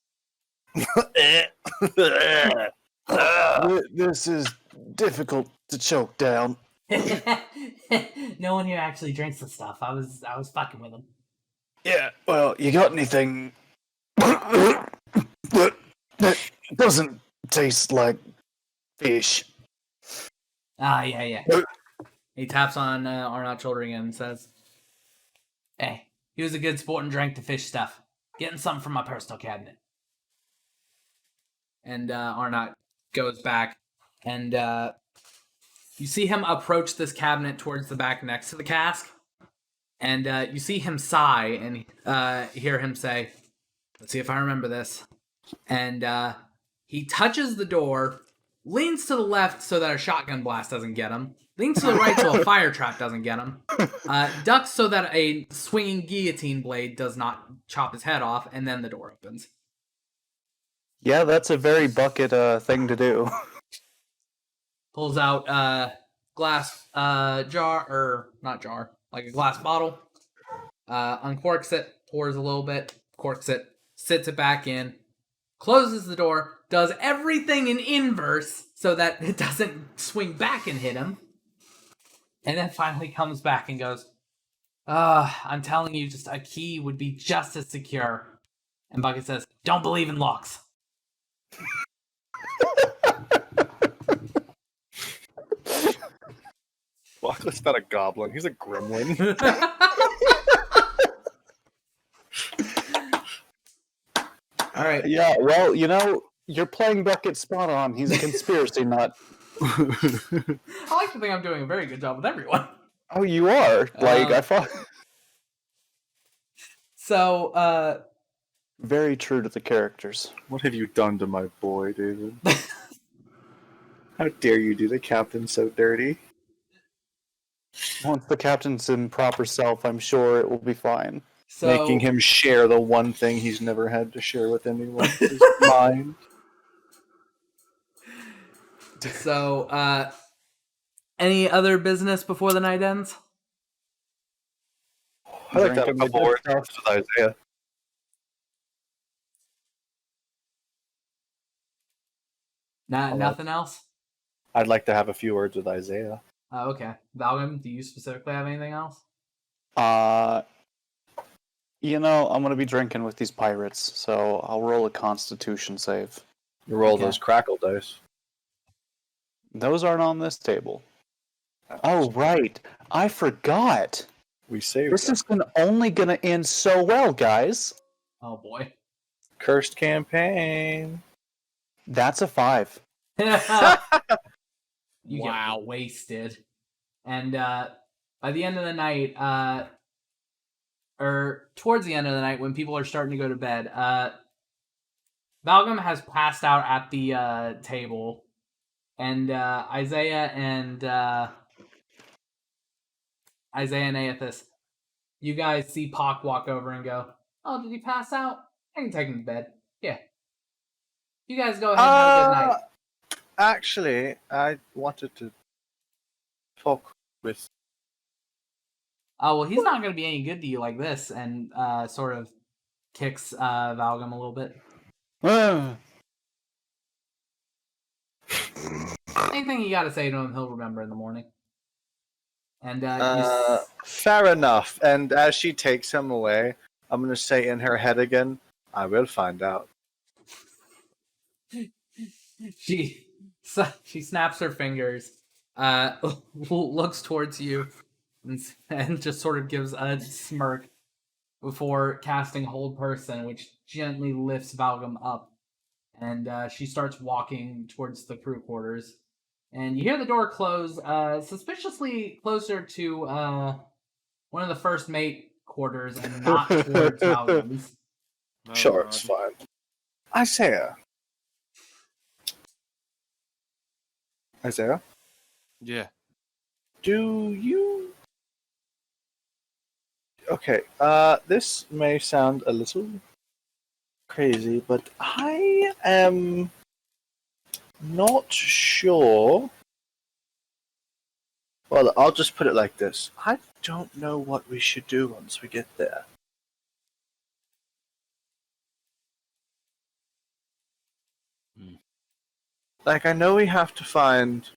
S4: This is difficult to choke down.
S2: No one here actually drinks the stuff. I was fucking with him.
S4: Yeah, well, you got anything that doesn't taste like fish?
S2: Yeah. He taps on Arnott's shoulder again and says, "Hey, he was a good sport and drank the fish stuff. Getting something from my personal cabinet." And Arnott goes back, and you see him approach this cabinet towards the back next to the cask, And you see him sigh and hear him say, "Let's see if I remember this." And he touches the door, leans to the left so that a shotgun blast doesn't get him, leans to the right so a fire trap doesn't get him, ducks so that a swinging guillotine blade does not chop his head off, and then the door opens.
S4: Yeah, that's a very bucket thing to do.
S2: Pulls out glass jar, or not jar, like a glass bottle, uncorks it, pours a little bit, corks it, sits it back in, closes the door, does everything in inverse so that it doesn't swing back and hit him, and then finally comes back and goes, I'm telling you, just a key would be just as secure. And Bucket says, "Don't believe in locks."
S3: Bucket's not a goblin. He's a gremlin.
S2: All right.
S4: Yeah, well, you're playing Bucket spot on. He's a conspiracy nut.
S2: I like to think I'm doing a very good job with everyone.
S4: Oh, you are? I thought...
S2: So,
S4: Very true to the characters.
S6: What have you done to my boy, David? How dare you do the captain so dirty?
S4: Once the captain's in proper self, I'm sure it will be fine.
S6: Making him share the one thing he's never had to share with anyone. His mind.
S2: So, any other business before the night ends?
S6: I like to have a
S4: Drinking
S6: couple
S4: the
S6: words
S4: good
S6: with Isaiah.
S2: Nothing else?
S6: I'd like to have a few words with Isaiah.
S2: Okay. Valgrim, do you specifically have anything else?
S4: I'm going to be drinking with these pirates, so I'll roll a Constitution save.
S6: You roll
S2: Okay.
S6: those crackle dice.
S4: Those aren't on this table. Oh, right. I forgot.
S6: We saved
S4: This
S6: them.
S4: is only going to end so well, guys.
S2: Oh, boy.
S6: Cursed campaign.
S4: That's a 5.
S2: You
S5: Wow.
S2: get wasted. And by the end of the night, or towards the end of the night, when people are starting to go to bed, Valgrim has passed out at the table, and Isaiah and Aethys, you guys see Pock walk over and go, "Oh, did he pass out? I can take him to bed." Yeah. You guys go ahead and have a good night.
S6: Actually, I wanted to talk with...
S2: Oh, well, he's not going to be any good to you like this, and sort of kicks Valgrim a little bit. Anything you got to say to him, he'll remember in the morning. And
S6: Fair enough. And as she takes him away, I'm going to say in her head again, I will find out.
S2: she snaps her fingers, looks towards you, and just sort of gives a smirk before casting Hold Person, which gently lifts Valgrim up. And she starts walking towards the crew quarters. And you hear the door close, suspiciously closer to one of the first mate quarters and not towards Valgrim's.
S5: Oh,
S6: Sure,
S5: God.
S6: it's fine. Isaiah?
S5: Yeah.
S6: Do you... Okay, this may sound a little crazy, but I am not sure. Well, I'll just put it like this. I don't know what we should do once we get there. Like, I know we have to find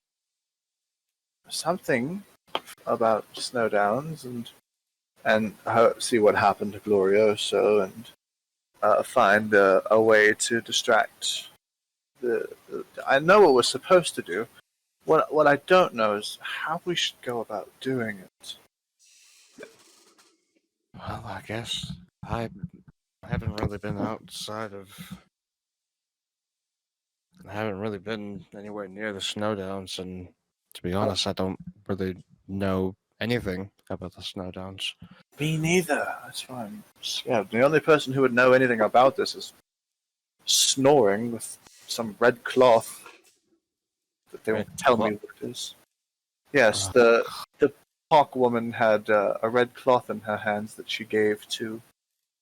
S6: something about Snowdowns and see what happened to Glorioso and find a way to distract I know what we're supposed to do. What I don't know is how we should go about doing it.
S5: Well, I guess I haven't really been outside of. I haven't really been anywhere near the Snowdowns, and to be honest, I don't really know anything about the Snowdowns.
S6: Me neither. That's why I'm scared. The only person who would know anything about this is snoring with some red cloth that they
S5: Red
S6: won't tell me
S5: cloth?
S6: what it is. Yes, the hawk woman had a red cloth in her hands that she gave to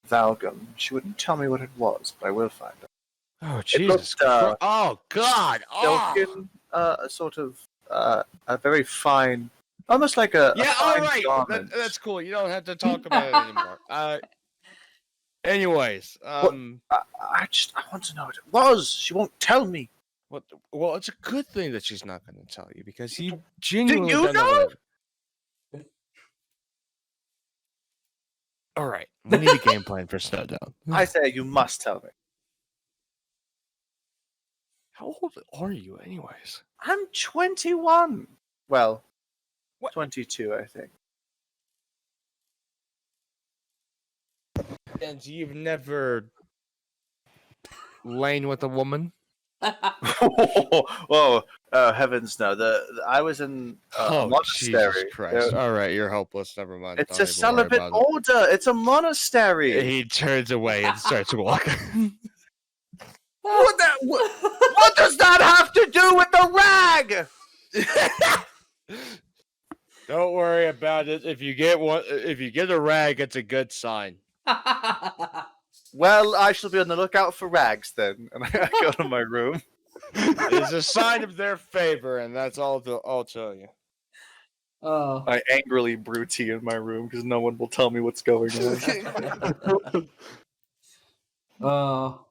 S6: Valgum. She wouldn't tell me what it was, but I will find out.
S5: Oh,
S6: It
S5: Jesus
S6: looked,
S5: Christ. Oh, God. Oh.
S6: silken, a sort of a very fine, almost like a
S5: Yeah,
S6: fine
S5: all right.
S6: garment.
S5: That's cool. You don't have to talk about it anymore. Anyways,
S6: I want to know what it was. She won't tell me.
S5: well, it's a good thing that she's not going to tell you because you genuinely
S6: you
S5: don't know
S6: know?
S5: what it is. All right, we need a game plan for Snowdown.
S6: I say you must tell me.
S5: How old are you, anyways?
S6: I'm 21. Well,
S5: What?
S6: 22, I think.
S5: And you've never lain with a woman?
S6: Whoa, heavens no! I was in a monastery.
S5: Jesus Christ! All right, you're hopeless. Never mind.
S6: It's
S5: Don't
S6: a
S5: even worry
S6: celibate
S5: about it.
S6: order. It's a monastery.
S5: He turns away and starts walking.
S6: What does that have to do with the rag?
S5: Don't worry about it. If you get a rag, it's a good sign.
S6: Well, I shall be on the lookout for rags then, and I go to my room.
S5: It's a sign of their favor, and that's all I'll tell you.
S2: Oh.
S6: I angrily brew tea in my room because no one will tell me what's going on.
S2: Oh.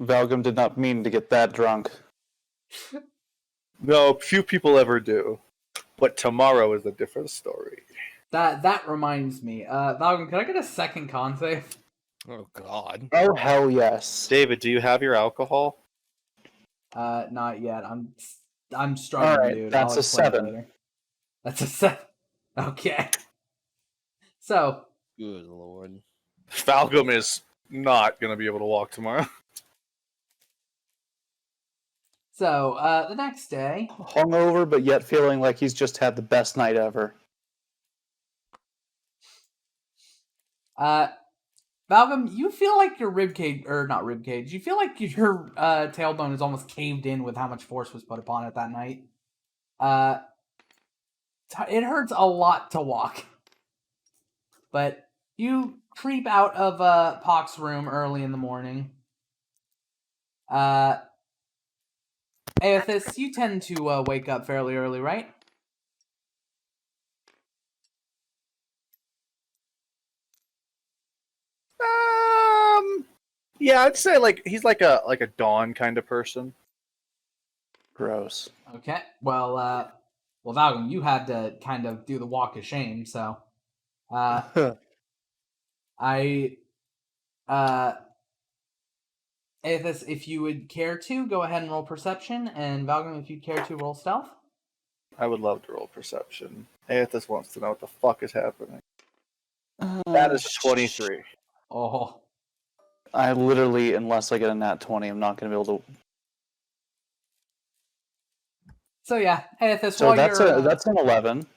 S4: Valgum did not mean to get that drunk.
S6: No, few people ever do. But tomorrow is a different story.
S2: That reminds me. Valgum, can I get a second con save?
S5: Oh God!
S4: Oh, hell yes.
S6: David, do you have your alcohol?
S2: Not yet. I'm struggling,
S4: Alright,
S2: dude.
S4: that's
S2: I'll
S4: a
S2: explain
S4: 7.
S2: later. That's a 7. Okay. So,
S5: Good Lord!
S6: Falcom is not going to be able to walk tomorrow.
S2: the next day.
S4: Hungover, but yet feeling like he's just had the best night ever.
S2: Valgum, you feel like your ribcage, or not ribcage, you feel like your tailbone is almost caved in with how much force was put upon it that night. It hurts a lot to walk. But you creep out of Pock's room early in the morning. Aethys, you tend to wake up fairly early, right?
S6: Yeah, I'd say like he's like a dawn kind of person.
S4: Gross.
S2: Okay. Well, Valgum, you had to kind of do the walk of shame, so Aethys, if you would care to, go ahead and roll perception, and Valgum, if you'd care to, roll stealth.
S6: I would love to roll perception. Aethys wants to know what the fuck is happening. That is 23.
S2: Oh.
S4: I literally, unless I get a nat 20, I'm not going to be able to.
S2: So yeah, Aethys,
S4: So
S2: while
S4: that's an 11.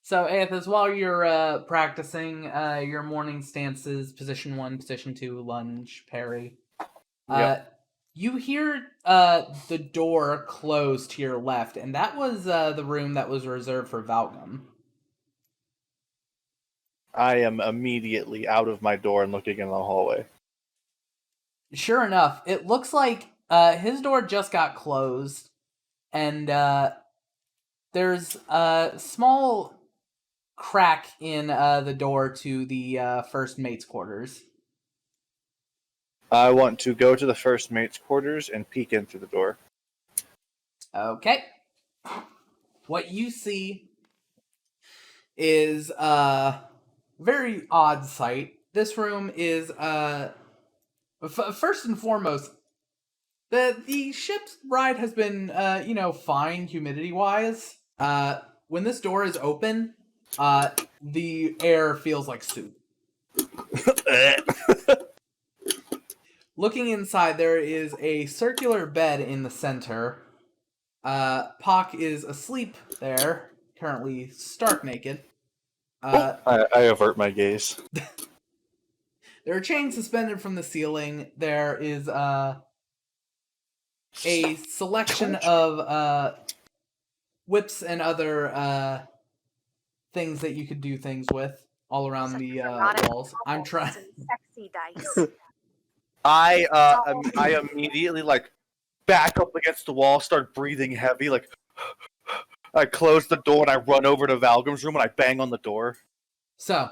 S2: So Aethys, while you're practicing your morning stances, position 1, position 2, lunge, parry, you hear the door close to your left, and that was the room that was reserved for Valgum.
S6: I am immediately out of my door and looking in the hallway.
S2: Sure enough, it looks like his door just got closed, and there's a small crack in the door to the first mate's quarters.
S6: I want to go to the first mate's quarters and peek in through the door.
S2: Okay. What you see is a very odd sight. This room is first and foremost, the ship's ride has been fine humidity wise. When this door is open, the air feels like soup. Looking inside, there is a circular bed in the center. Pock is asleep there, currently stark naked.
S6: I avert my gaze.
S2: There are chains suspended from the ceiling. There is a selection of whips and other things that you could do things with all around the walls. I'm trying.
S7: Sexy dice.
S3: I immediately like back up against the wall, start breathing heavy, like I close the door and I run over to Valgrim's room and I bang on the door.
S2: So,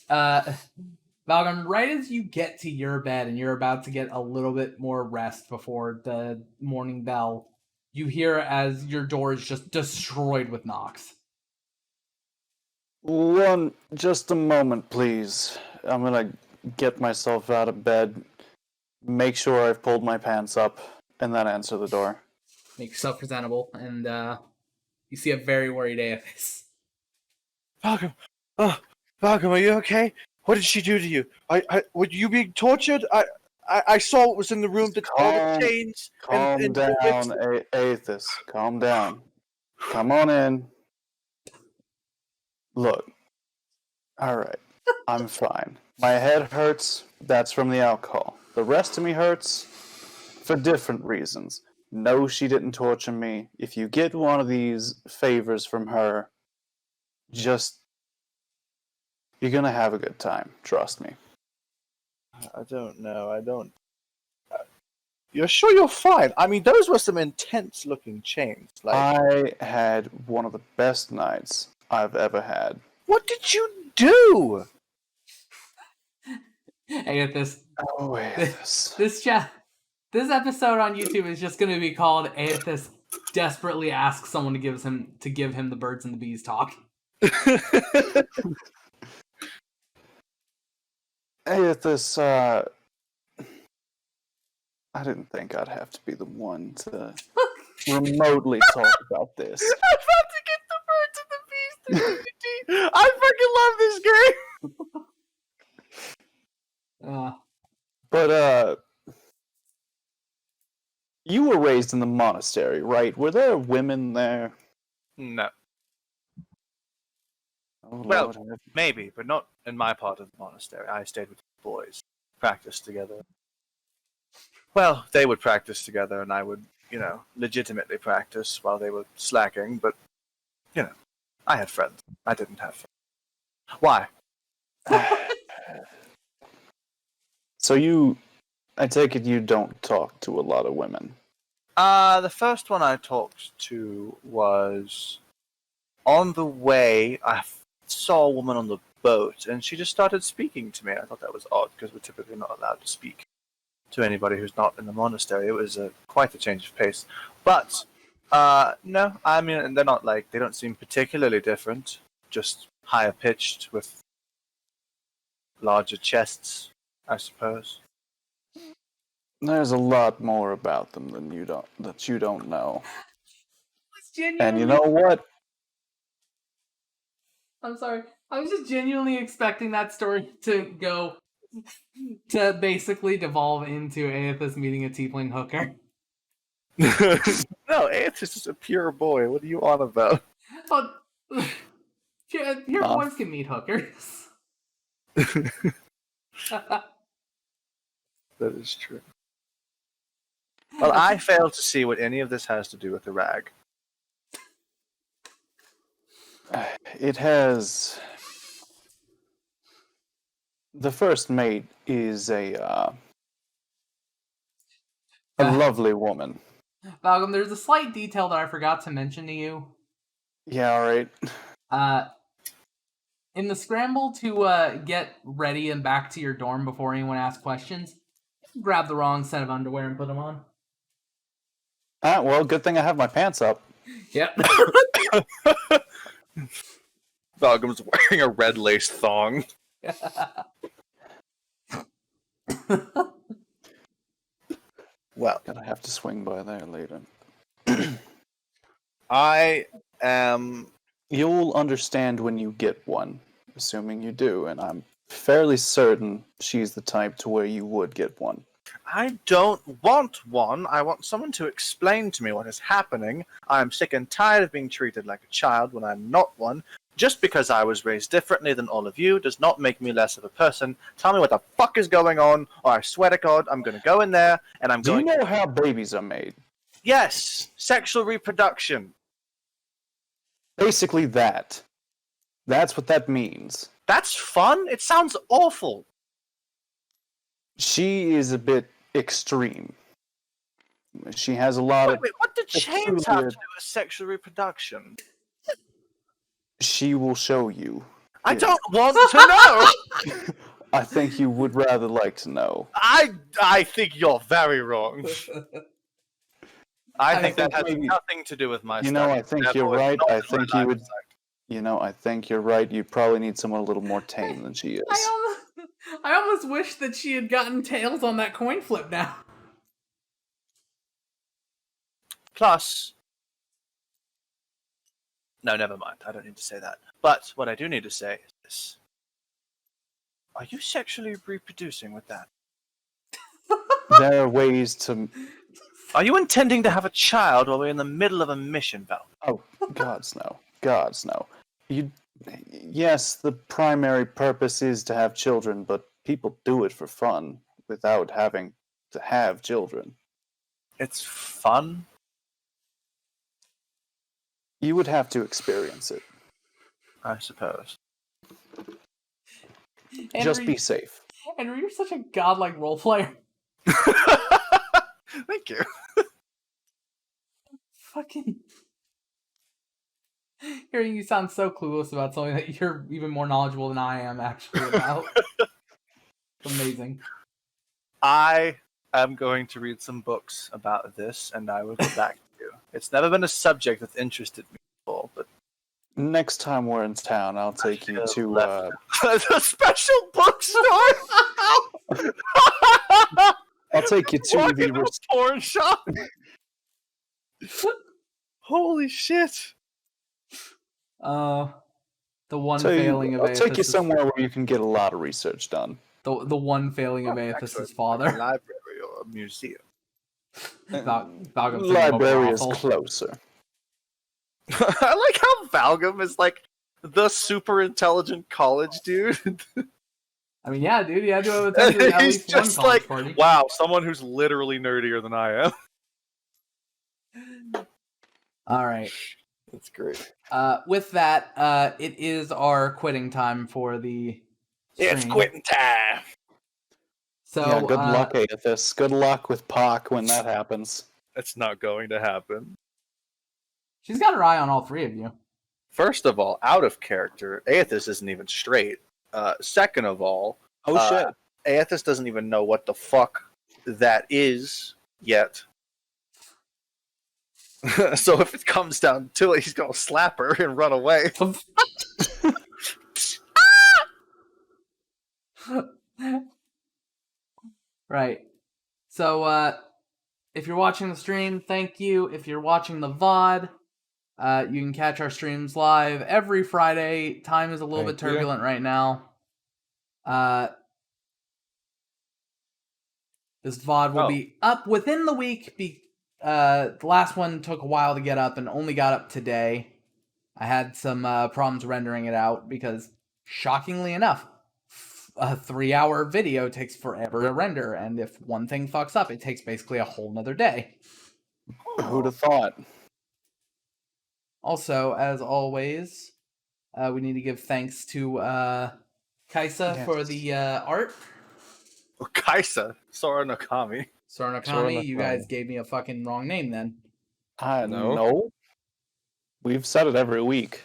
S2: Valgrim, right as you get to your bed and you're about to get a little bit more rest before the morning bell, you hear as your door is just destroyed with knocks.
S4: Just a moment, please. I'm gonna get myself out of bed, make sure I've pulled my pants up, and then answer the door.
S2: Make yourself presentable, and you see a very worried Aethys.
S3: Valgrim, Valgrim, are you okay? What did she do to you? Were you being tortured? I saw what was in the room. All the chains.
S4: Calm down, Aethys. Calm down. Come on in. Look. All right. I'm fine. My head hurts. That's from the alcohol. The rest of me hurts for different reasons. No, she didn't torture me. If you get one of these favors from her, you're gonna have a good time. Trust me.
S3: I don't know. You're sure you're fine? I mean, those were some intense-looking chains.
S4: I had one of the best nights I've ever had.
S3: What did you do?
S2: Aethys.
S4: Oh, Aethys.
S2: This episode on YouTube is just going to be called Aethys desperately asks someone to give him the birds and the bees talk.
S4: Aethys, I didn't think I'd have to be the one to remotely talk about this.
S3: I'm about to get the birds and the bees. I fucking love this game.
S4: But you were raised in the monastery, right? Were there women there?
S6: No.
S4: Oh,
S6: Well,
S4: Lord.
S6: maybe, but not in my part of the monastery. I stayed with the boys, practiced together. Well, they would practice together, and I would, legitimately practice while they were slacking, but, I had friends. I didn't have friends. Why?
S4: So I take it you don't talk to a lot of women.
S6: The first one I talked to was on the way. I saw a woman on the boat, and she just started speaking to me. I thought that was odd because we're typically not allowed to speak to anybody who's not in the monastery. It was quite a change of pace. But no, I mean, they're not they don't seem particularly different. Just higher pitched with larger chests, I suppose.
S4: There's a lot more about them than you don't know. And you
S2: Genuinely,
S4: know what?
S2: I'm sorry. I was just genuinely expecting that story to basically devolve into Aethys meeting a tiefling hooker.
S3: No, Aethys is a pure boy. What are you on about?
S2: But pure boys can meet hookers.
S3: That is true. Well, I fail to see what any of this has to do with the rag.
S4: It has. The first mate is a lovely woman.
S2: Valgrim, there's a slight detail that I forgot to mention to you.
S4: Yeah, alright.
S2: In the scramble to get ready and back to your dorm before anyone asks questions, grab the wrong set of underwear and put them on.
S4: Well, good thing I have my pants up.
S2: Yep.
S3: Valgrim's wearing a red lace thong. Well,
S4: Gonna have to swing by there later.
S3: I am.
S4: You'll understand when you get one, assuming you do, and I'm fairly certain she's the type to where you would get one.
S3: I don't want one. I want someone to explain to me what is happening. I am sick and tired of being treated like a child when I'm not one. Just because I was raised differently than all of you does not make me less of a person. Tell me what the fuck is going on, or I swear to God, I'm going to go in there and I'm
S4: Do you
S3: going
S4: know how babies are made?
S3: Yes, sexual reproduction.
S4: Basically that. That's what that means.
S3: That's fun? It sounds awful.
S4: She is a bit extreme. She has a lot of...
S3: Wait, what do chains have to do with sexual reproduction?
S4: She will show you.
S3: I don't want to know!
S4: I think you would rather like to know.
S3: I think you're very wrong. I think that has
S4: maybe-
S3: nothing to do with my
S4: You know, I
S3: studies,
S4: think
S3: therefore
S4: you're right.
S3: it's not
S4: I
S3: in my
S4: think you
S3: line
S4: would...
S3: of sight.
S4: You know, I think you're right. You probably need someone a little more tame than she is.
S2: I almost wish that she had gotten tails on that coin flip now.
S3: Plus... No, never mind. I don't need to say that. But what I do need to say is this. Are you sexually reproducing with that?
S4: There are ways to...
S3: Are you intending to have a child while we're in the middle of a mission, Val?
S4: Oh, gods no. Gods no. Yes, the primary purpose is to have children, but people do it for fun without having to have children.
S3: It's fun?
S4: You would have to experience it.
S3: I suppose.
S4: Just be safe.
S2: Henry, you're such a godlike role player.
S3: Thank you.
S2: Fucking. Hearing you sound so clueless about something that you're even more knowledgeable than I am actually about. Amazing.
S3: I am going to read some books about this, and I will get back to you. It's never been a subject that's interested me before, but
S4: Next time we're in town, I'll take you to...
S3: the special bookstore.
S4: I'll take you to
S3: Walk
S4: the...
S3: into a porn shop. Holy shit!
S2: The one
S4: I'll
S2: failing of
S4: take you
S2: Aethys'
S4: somewhere where you can get a lot of research done.
S2: the one failing of Aethys'
S3: Excellent.
S2: father.
S3: Library or a museum.
S2: Valgum's
S4: Library is
S2: brothel.
S4: closer.
S3: I like how Valgum is like the super intelligent college dude.
S2: I mean, yeah, dude, you had to have attended at
S3: He's
S2: least one
S3: just
S2: college
S3: like,
S2: party.
S3: wow, someone who's literally nerdier than I am.
S2: All right.
S3: That's great.
S2: With that, it is our quitting time for the stream.
S3: It's quitting time.
S2: So,
S4: Yeah, good luck, Aethys. Good luck with Pac when that happens.
S3: That's not going to happen.
S2: she's got her eye on all three of you.
S3: First of all, out of character, Aethys isn't even straight. Second of all,
S4: Oh shit.
S3: Aethys doesn't even know what the fuck that is yet. So if it comes down to it, he's gonna slap her and run away.
S2: Right. So, if you're watching the stream, thank you. If you're watching the VOD, you can catch our streams live every Friday. Time is a little bit
S5: Thank you.
S2: turbulent right now. This VOD will be up within the week. The last one took a while to get up and only got up today. I had some problems rendering it out because, shockingly enough, a 3-hour video takes forever to render, and if one thing fucks up, it takes basically a whole nother day.
S4: Who'd have thought?
S2: Also, as always, we need to give thanks to Kaisa for the art.
S3: Kaisa, Sora Nakami.
S2: Soranakami, you guys gave me a fucking wrong name then.
S4: No.
S5: No.
S4: We've said it every week.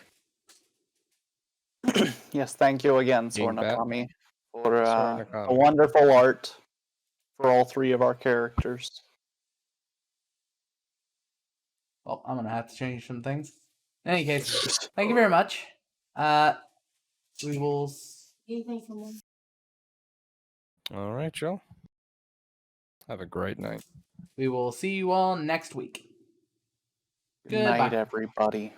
S4: Yes, thank you again,
S5: Being back.
S4: Sornakami, for
S5: Sornakami.
S4: a wonderful art for all three of our characters.
S2: Well, I'm gonna have to change some things. In any case, thank you very much. We will
S5: All right, Joe. Have a great night.
S2: see you all next week.
S4: Good night,
S2: Goodbye.
S4: everybody.